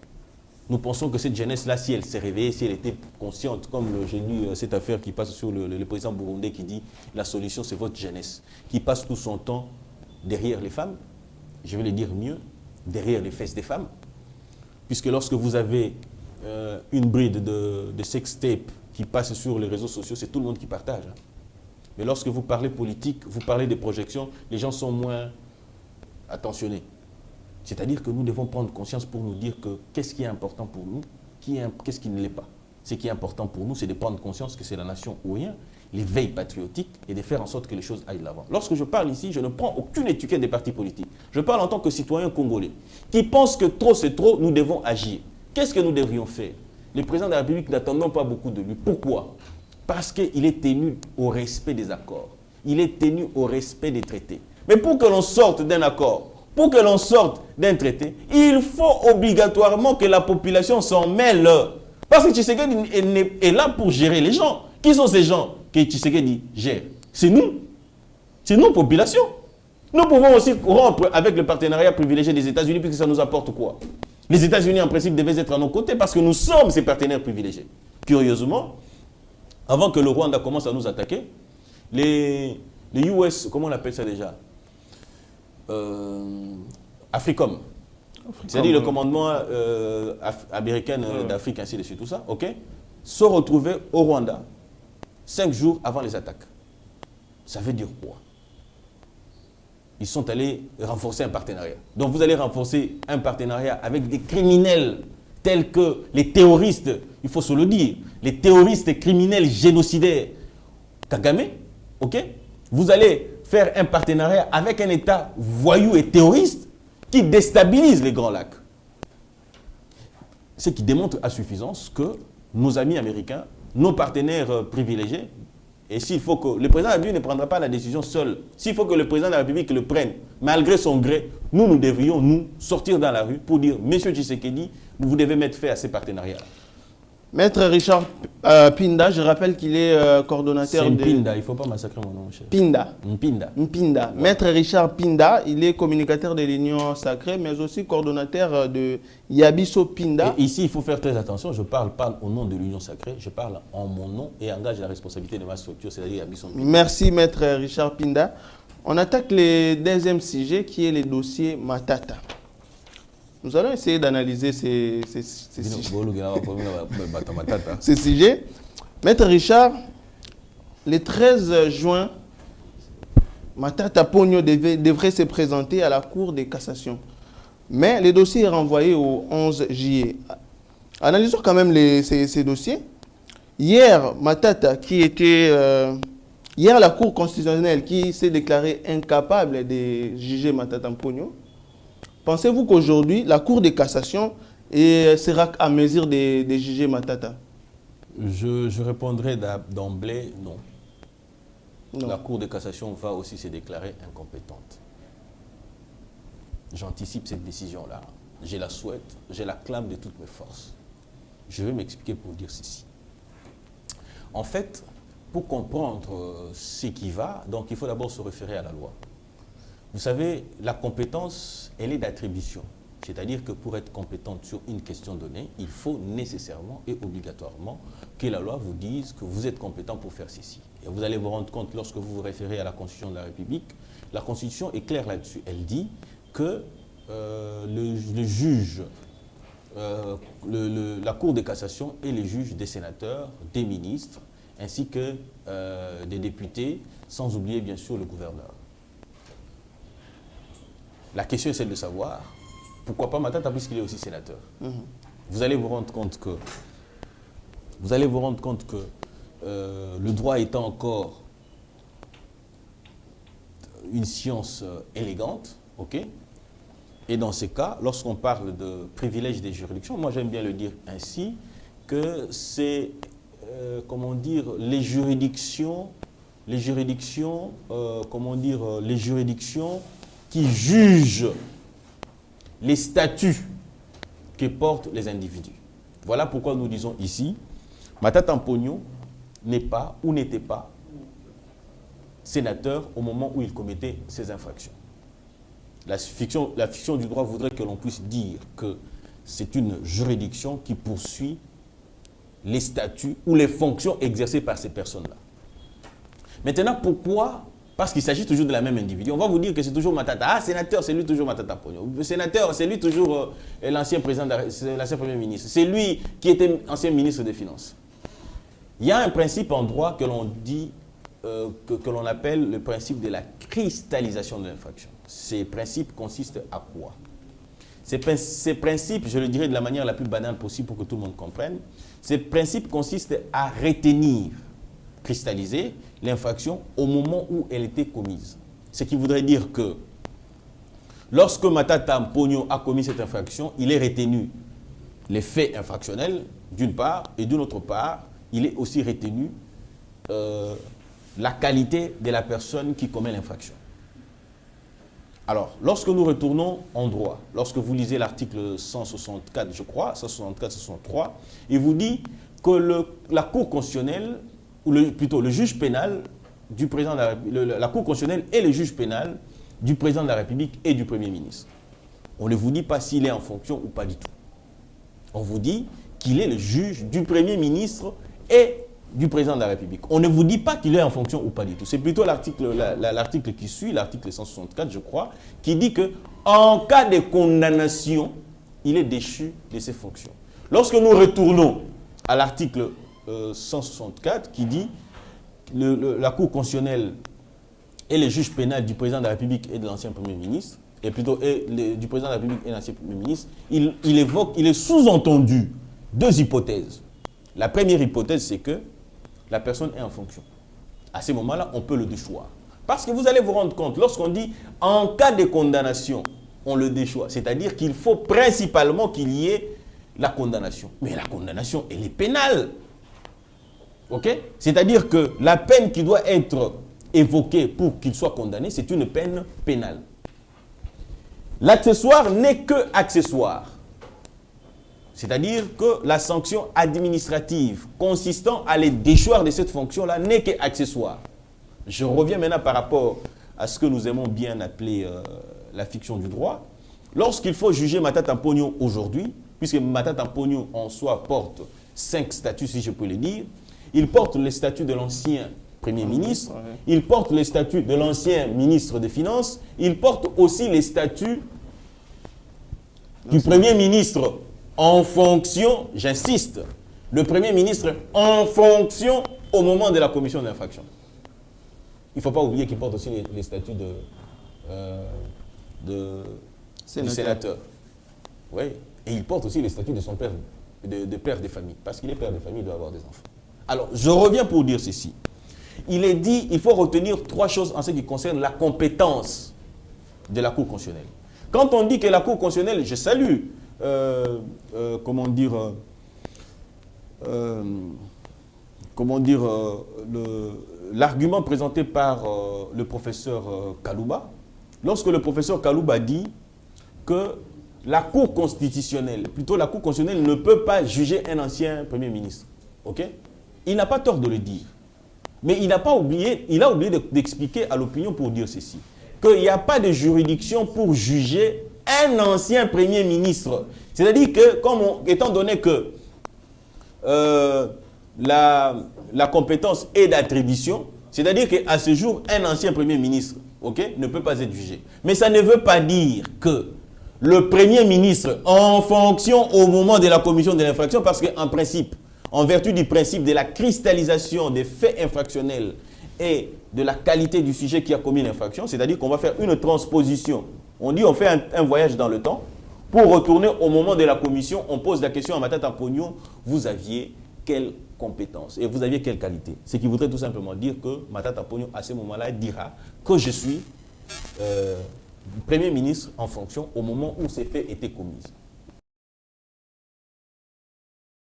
Nous pensons que cette jeunesse-là, si elle s'est réveillée, si elle était consciente, comme j'ai lu cette affaire qui passe sur le président burundais qui dit « la solution, c'est votre jeunesse », qui passe tout son temps derrière les femmes, je vais le dire mieux, derrière les fesses des femmes, puisque lorsque vous avez une bride de sextape qui passe sur les réseaux sociaux, c'est tout le monde qui partage. Hein. Mais lorsque vous parlez politique, vous parlez des projections, les gens sont moins attentionnés. C'est-à-dire que nous devons prendre conscience pour nous dire que qu'est-ce qui est important pour nous, qu'est-ce qui ne l'est pas. Ce qui est important pour nous, c'est de prendre conscience que c'est la nation ou rien, l'éveil patriotique, et de faire en sorte que les choses aillent de l'avant. Lorsque je parle ici, je ne prends aucune étiquette des partis politiques. Je parle en tant que citoyen congolais, qui pense que trop c'est trop, nous devons agir. Qu'est-ce que nous devrions faire? Le président de la République, n'attendons pas beaucoup de lui. Pourquoi? Parce qu'il est tenu au respect des accords. Il est tenu au respect des traités. Mais pour que l'on sorte d'un accord, pour que l'on sorte d'un traité, il faut obligatoirement que la population s'en mêle. Parce que Tshisekedi est là pour gérer les gens. Qui sont ces gens que Tshisekedi gère? C'est nous. C'est nous, population. Nous pouvons aussi rompre avec le partenariat privilégié des États-Unis, puisque ça nous apporte quoi? Les États-Unis, en principe, devaient être à nos côtés parce que nous sommes ces partenaires privilégiés. Curieusement, avant que le Rwanda commence à nous attaquer, les US, comment on appelle ça déjà? Africom. C'est-à-dire le commandement américain d'Afrique, ainsi de suite, tout ça, ok, se retrouver au Rwanda 5 jours avant les attaques. Ça veut dire quoi? Ils sont allés renforcer un partenariat. Donc vous allez renforcer un partenariat avec des criminels tels que les terroristes, il faut se le dire, les terroristes criminels génocidaires Kagame, ok? Vous allez faire un partenariat avec un État voyou et terroriste qui déstabilise les Grands Lacs. Ce qui démontre à suffisance que nos amis américains, nos partenaires privilégiés, et s'il faut que le président de la République ne prendra pas la décision seul, s'il faut que le président de la République le prenne, malgré son gré, nous devrions, nous, sortir dans la rue pour dire, Monsieur Tshisekedi, vous devez mettre fin à ces partenariats-là. Maître Richard Pinda, je rappelle qu'il est coordonnateur de... Pinda, il ne faut pas massacrer mon nom, cher. Pinda. Mpinda. Mpinda. Ouais. Maître Richard Pinda, il est communicateur de l'Union Sacrée, mais aussi coordonnateur de Yabiso Pinda. Et ici, il faut faire très attention, je ne parle pas au nom de l'Union Sacrée, je parle en mon nom et engage la responsabilité de ma structure, c'est-à-dire Yabiso Pinda. Merci, Maître Richard Pinda. On attaque le deuxième sujet qui est le dossier Matata. Nous allons essayer d'analyser ces sujets. Maître Richard, le 13 juin, Matata Ponyo devrait se présenter à la Cour de cassation. Mais le dossier est renvoyé au 11 juillet. Analysons quand même ces dossiers. Hier, Matata, hier, la Cour constitutionnelle qui s'est déclarée incapable de juger Matata Mponyo, pensez-vous qu'aujourd'hui, la Cour de cassation sera à mesure de juger Matata? Je répondrai d'emblée non. Non. La Cour de cassation va aussi se déclarer incompétente. J'anticipe cette décision-là. Je la souhaite, je la clame de toutes mes forces. Je vais m'expliquer pour dire ceci. En fait, pour comprendre ce qui va, donc il faut d'abord se référer à la loi. Vous savez, la compétence, elle est d'attribution. C'est-à-dire que pour être compétente sur une question donnée, il faut nécessairement et obligatoirement que la loi vous dise que vous êtes compétent pour faire ceci. Et vous allez vous rendre compte, lorsque vous vous référez à la Constitution de la République, la Constitution est claire là-dessus. Elle dit que le juge, la Cour de cassation est le juge des sénateurs, des ministres, ainsi que des députés, sans oublier bien sûr le gouverneur. La question est celle de savoir pourquoi pas Matata puisqu'il est aussi sénateur. Vous allez vous rendre compte que le droit étant encore une science élégante, ok? Et dans ces cas, lorsqu'on parle de privilèges des juridictions, moi j'aime bien le dire ainsi, que c'est, comment dire, les juridictions qui jugent les statuts que portent les individus. Voilà pourquoi nous disons ici, Matata Mponyo n'est pas ou n'était pas sénateur au moment où il commettait ces infractions. La fiction du droit voudrait que l'on puisse dire que c'est une juridiction qui poursuit les statuts ou les fonctions exercées par ces personnes-là. Maintenant, pourquoi? Parce qu'il s'agit toujours de la même individu. On va vous dire que c'est toujours Matata. Ah, sénateur, c'est lui toujours Matata Mponyo. Sénateur, c'est lui toujours l'ancien président, l'ancien premier ministre. C'est lui qui était ancien ministre des Finances. Il y a un principe en droit que l'on dit, que l'on appelle le principe de la cristallisation de l'infraction. Ces principes consistent à quoi? Ces principes, je le dirais de la manière la plus banale possible pour que tout le monde comprenne, ces principes consistent à retenir, cristalliser l'infraction au moment où elle était commise. Ce qui voudrait dire que lorsque Matata Mponyo a commis cette infraction, il est retenu les faits infractionnels d'une part, et d'une autre part, il est aussi retenu la qualité de la personne qui commet l'infraction. Alors, lorsque nous retournons en droit, lorsque vous lisez l'article 164, je crois, 164-163, il vous dit que la Cour constitutionnelle, ou plutôt le juge pénal du président de la République, la Cour constitutionnelle est le juge pénal du président de la République et du Premier ministre. On ne vous dit pas s'il est en fonction ou pas du tout. On vous dit qu'il est le juge du Premier ministre et du président de la République. On ne vous dit pas qu'il est en fonction ou pas du tout. C'est plutôt l'article qui suit, l'article 164, je crois, qui dit que en cas de condamnation, il est déchu de ses fonctions. Lorsque nous retournons à l'article 164 qui dit la Cour constitutionnelle est le juge pénal du président de la République et de l'ancien Premier ministre, et plutôt du président de la République et de l'ancien Premier ministre, il est sous-entendu deux hypothèses. La première hypothèse, c'est que la personne est en fonction. À ce moment-là, on peut le déchoir. Parce que vous allez vous rendre compte, lorsqu'on dit en cas de condamnation, on le déchoit. C'est-à-dire qu'il faut principalement qu'il y ait la condamnation. Mais la condamnation, elle est pénale. Ok? C'est-à-dire que la peine qui doit être évoquée pour qu'il soit condamné, c'est une peine pénale. L'accessoire n'est que accessoire. C'est-à-dire que la sanction administrative consistant à les déchoir de cette fonction-là n'est qu'accessoire. Je reviens maintenant par rapport à ce que nous aimons bien appeler la fiction du droit. Lorsqu'il faut juger Matata Mponyo aujourd'hui, puisque Matata Mponyo en soi porte 5 statuts, si je peux le dire, il porte le statut de l'ancien Premier ministre, il porte le statut de l'ancien ministre des Finances, il porte aussi les statuts du Premier ministre en fonction, j'insiste, le Premier ministre en fonction au moment de la commission d'infraction. Il ne faut pas oublier qu'il porte aussi les statuts du sénateur. Oui. Et il porte aussi le statut de son père, de père de famille. Parce qu'il est père de famille, il doit avoir des enfants. Alors, je reviens pour dire ceci. Il est dit, il faut retenir 3 choses en ce qui concerne la compétence de la Cour constitutionnelle. Quand on dit que la Cour constitutionnelle, je salue, l'argument présenté par le professeur Kalouba, lorsque le professeur Kalouba dit que la Cour constitutionnelle, plutôt la Cour constitutionnelle ne peut pas juger un ancien Premier ministre. Ok? Il n'a pas tort de le dire. Mais il a oublié d'expliquer à l'opinion pour dire ceci, qu'il n'y a pas de juridiction pour juger un ancien Premier ministre. C'est-à-dire que, étant donné que la compétence est d'attribution, c'est-à-dire qu'à ce jour, un ancien Premier ministre, ok, ne peut pas être jugé. Mais ça ne veut pas dire que le Premier ministre, en fonction au moment de la commission de l'infraction, parce qu'en principe, en vertu du principe de la cristallisation des faits infractionnels et de la qualité du sujet qui a commis l'infraction, c'est-à-dire qu'on va faire une transposition. On dit on fait un voyage dans le temps. Pour retourner au moment de la commission, on pose la question à Matata Pogno, vous aviez quelle compétence et vous aviez quelle qualité? Ce qui voudrait tout simplement dire que Matata Pogno, à ce moment-là, dira que je suis Premier ministre en fonction au moment où ces faits étaient commis.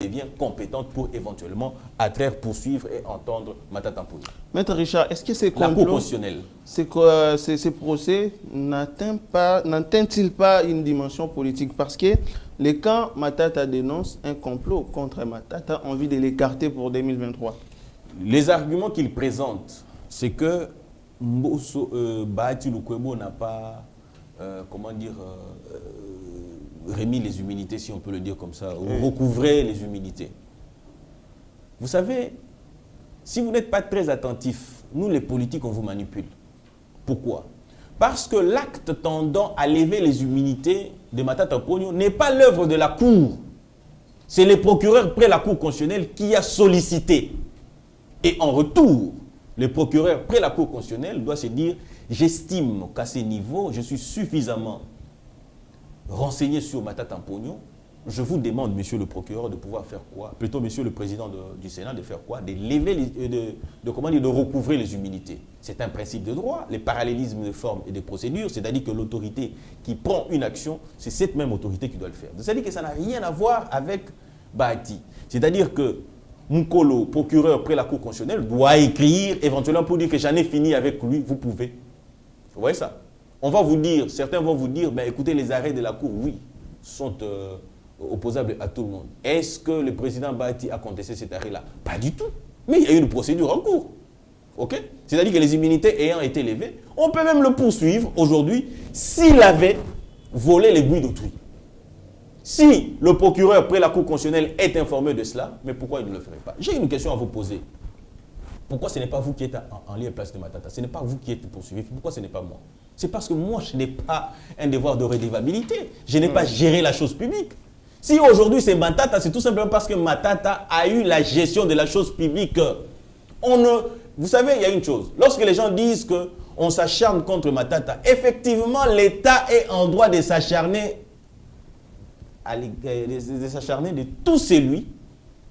Devient compétente pour éventuellement attraire, poursuivre et entendre Matata Pogno. Maître Richard, est-ce que ces complots, ces procès n'atteignent-ils pas une dimension politique? Parce que les camps Matata dénoncent un complot contre Matata, envie de l'écarter pour 2023. Les arguments qu'ils présentent, c'est que Bahati Lukwebo n'a pas, remis les humilités, si on peut le dire comme ça, ou recouvrer les humilités. Vous savez, si vous n'êtes pas très attentif, nous les politiques, on vous manipule. Pourquoi? Parce que l'acte tendant à lever les humilités de Matata Pogno n'est pas l'œuvre de la Cour. C'est le procureur près la Cour constitutionnelle qui a sollicité. Et en retour, le procureur près la Cour constitutionnelle doit se dire, j'estime qu'à ce niveau, je suis suffisamment renseigné sur Matata Pogno, je vous demande, monsieur le procureur, de pouvoir faire quoi? Plutôt, monsieur le président du Sénat, de faire quoi? De lever, de recouvrer les humilités. C'est un principe de droit, les parallélismes de forme et de procédure, c'est-à-dire que l'autorité qui prend une action, c'est cette même autorité qui doit le faire. C'est-à-dire que ça n'a rien à voir avec Bahati. C'est-à-dire que Mukolo, procureur près la Cour constitutionnelle, doit écrire éventuellement pour dire que j'en ai fini avec lui, vous pouvez. Vous voyez ça? On va vous dire, certains vont vous dire, ben, écoutez, les arrêts de la Cour, oui, sont opposables à tout le monde. Est-ce que le président Bahati a contesté cet arrêt-là? Pas du tout. Mais il y a une procédure en cours. Ok? C'est-à-dire que les immunités ayant été levées, on peut même le poursuivre aujourd'hui s'il avait volé l'aiguille d'autrui. Si le procureur près la Cour constitutionnelle est informé de cela, mais pourquoi il ne le ferait pas? J'ai une question à vous poser. Pourquoi ce n'est pas vous qui êtes en lieu et place de Matata? Ce n'est pas vous qui êtes poursuivi. Pourquoi ce n'est pas moi? C'est parce que moi, je n'ai pas un devoir de redevabilité. Je n'ai pas géré la chose publique. Si aujourd'hui c'est Matata, c'est tout simplement parce que Matata a eu la gestion de la chose publique. Vous savez, il y a une chose. Lorsque les gens disent qu'on s'acharne contre Matata, effectivement, l'État est en droit de s'acharner de tout celui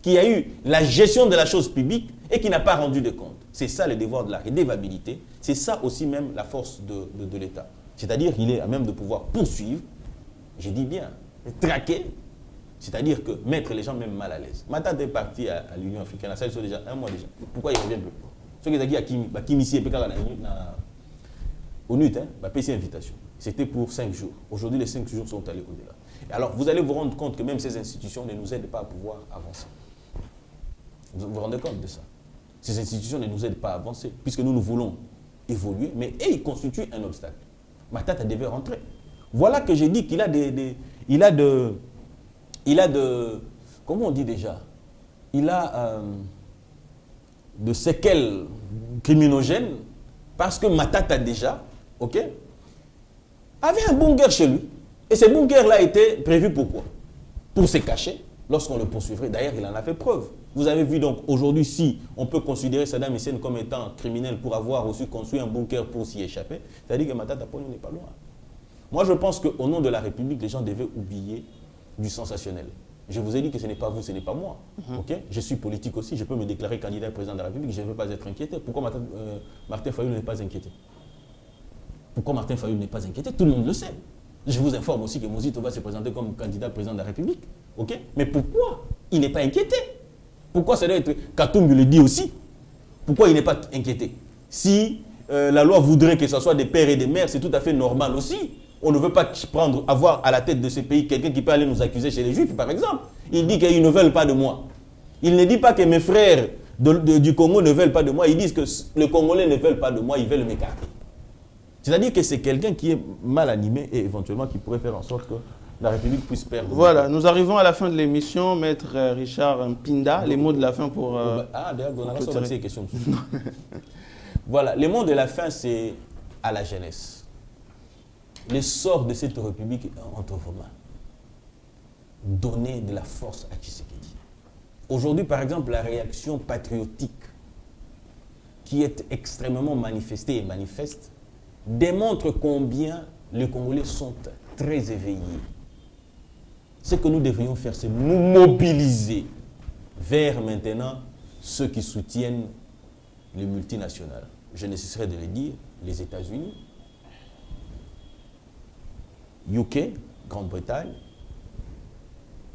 qui a eu la gestion de la chose publique et qui n'a pas rendu de compte. C'est ça le devoir de la redevabilité. C'est ça aussi même la force de l'État. C'est-à-dire qu'il est à même de pouvoir poursuivre, je dis bien, traquer, c'est-à-dire que mettre les gens même mal à l'aise. Matata est parti à l'Union africaine, ça fait déjà un mois déjà. Pourquoi il ne revient plus? Ceux qui ont dit ici et au NUT, payer cette invitation. C'était pour 5 jours. Aujourd'hui, les 5 jours sont allés au-delà. Alors, vous allez vous rendre compte que même ces institutions ne nous aident pas à pouvoir avancer. Vous vous rendez compte de ça? Ces institutions ne nous aident pas à avancer, puisque nous voulons évoluer, mais ils constituent un obstacle. Matata devait rentrer. Voilà que j'ai dit qu'il a comment on dit déjà? Il a de séquelles criminogènes, parce que Matata déjà, ok, avait un bunker chez lui. Et ce bunker-là était prévu pourquoi? Pour se cacher lorsqu'on le poursuivrait. D'ailleurs, il en a fait preuve. Vous avez vu donc aujourd'hui, si on peut considérer Saddam Hussein comme étant criminel pour avoir aussi construit un bunker pour s'y échapper, c'est-à-dire que Matata Pogno n'est pas loin. Moi, je pense qu'au nom de la République, les gens devaient oublier du sensationnel. Je vous ai dit que ce n'est pas vous, ce n'est pas moi. Ok? Je suis politique aussi, je peux me déclarer candidat président de la République, je ne veux pas être inquiété. Pourquoi Martin Fayulu n'est pas inquiété? Pourquoi Martin Fayulu n'est pas inquiété? Tout le monde le sait. Je vous informe aussi que Mozito va se présenter comme candidat président de la République. Ok? Mais pourquoi il n'est pas inquiété? Pourquoi ça doit être... Katumbi le dit aussi. Pourquoi il n'est pas inquiété? Si la loi voudrait que ce soit des pères et des mères, c'est tout à fait normal aussi. On ne veut pas avoir à la tête de ce pays quelqu'un qui peut aller nous accuser chez les Juifs, par exemple. Il dit qu'ils ne veulent pas de moi. Il ne dit pas que mes frères du Congo ne veulent pas de moi. Ils disent que les Congolais ne veulent pas de moi, ils veulent m'écarter. C'est-à-dire que c'est quelqu'un qui est mal animé et éventuellement qui pourrait faire en sorte que la République puisse perdre. Voilà, nous arrivons à la fin de l'émission. Maître Richard Mpinda, les mots de la fin pour... d'ailleurs, on a reçu ces questions. Voilà, les mots de la fin, c'est à la jeunesse. Le sort de cette République est entre vos mains. Donnez de la force à Tshisekedi. Aujourd'hui, par exemple, la réaction patriotique qui est extrêmement manifestée et manifeste démontre combien les Congolais sont très éveillés. Ce que nous devrions faire, c'est nous mobiliser vers maintenant ceux qui soutiennent les multinationales. Je ne cesserai de le dire, les États-Unis, UK, Grande-Bretagne,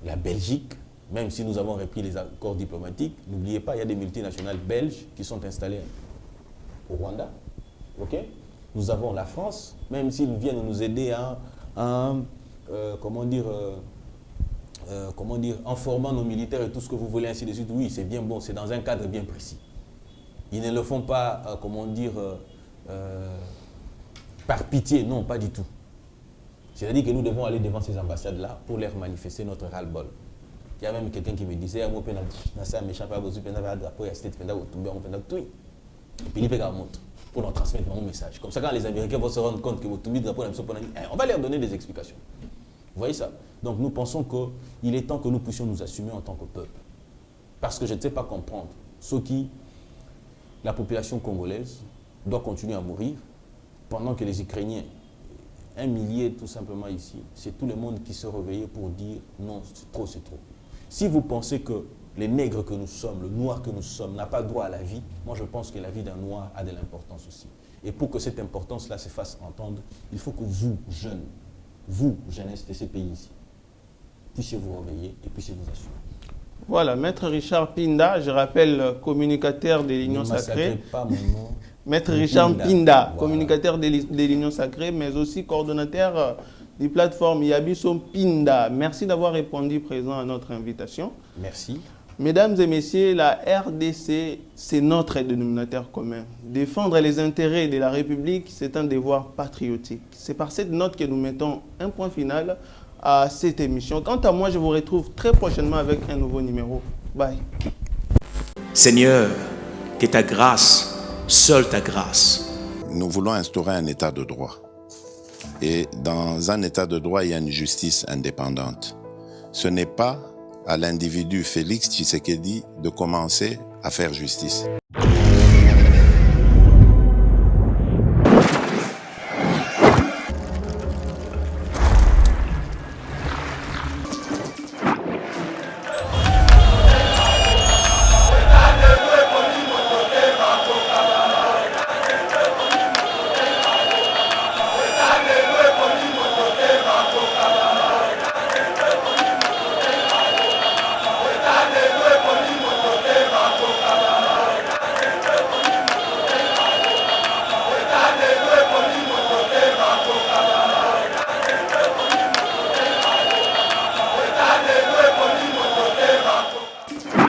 la Belgique, même si nous avons repris les accords diplomatiques, n'oubliez pas, il y a des multinationales belges qui sont installées au Rwanda. Okay? Nous avons la France, même s'ils viennent nous aider en formant nos militaires et tout ce que vous voulez, ainsi de suite. Oui, c'est bien bon, c'est dans un cadre bien précis. Ils ne le font pas, par pitié, non, pas du tout. C'est-à-dire que nous devons aller devant ces ambassades-là pour leur manifester notre ras-le-bol. Il y a même quelqu'un qui me disait, et puis il montre pour leur transmettre mon message. Comme ça, quand les Américains vont se rendre compte que votre drapeau, on va leur donner des explications. Vous voyez ça? Donc nous pensons qu'il est temps que nous puissions nous assumer en tant que peuple. Parce que je ne sais pas comprendre ce qui, la population congolaise doit continuer à mourir pendant que les Ukrainiens, 1 millier tout simplement ici, c'est tout le monde qui se réveille pour dire non, c'est trop, c'est trop. Si vous pensez que les nègres que nous sommes, le noir que nous sommes, n'a pas droit à la vie, moi je pense que la vie d'un noir a de l'importance aussi. Et pour que cette importance-là se fasse entendre, il faut que vous, jeunes, vous, jeunesse de ces pays-ci, puissiez vous réveiller et puissiez vous assumer. Voilà, Maître Richard Mpinda, je rappelle, communicateur de l'Union Sacrée. Ne pas mon nom. Maître Richard Mpinda, communicateur de l'Union Sacrée, mais aussi coordonnateur des plateformes Yabiso Mpinda. Merci d'avoir répondu présent à notre invitation. Merci. Mesdames et messieurs, la RDC, c'est notre dénominateur commun. Défendre les intérêts de la République, c'est un devoir patriotique. C'est par cette note que nous mettons un point final à cette émission. Quant à moi, je vous retrouve très prochainement avec un nouveau numéro. Bye. Seigneur, que ta grâce, seule ta grâce. Nous voulons instaurer un état de droit. Et dans un état de droit, il y a une justice indépendante. Ce n'est pas à l'individu Félix Tshisekedi de commencer à faire justice.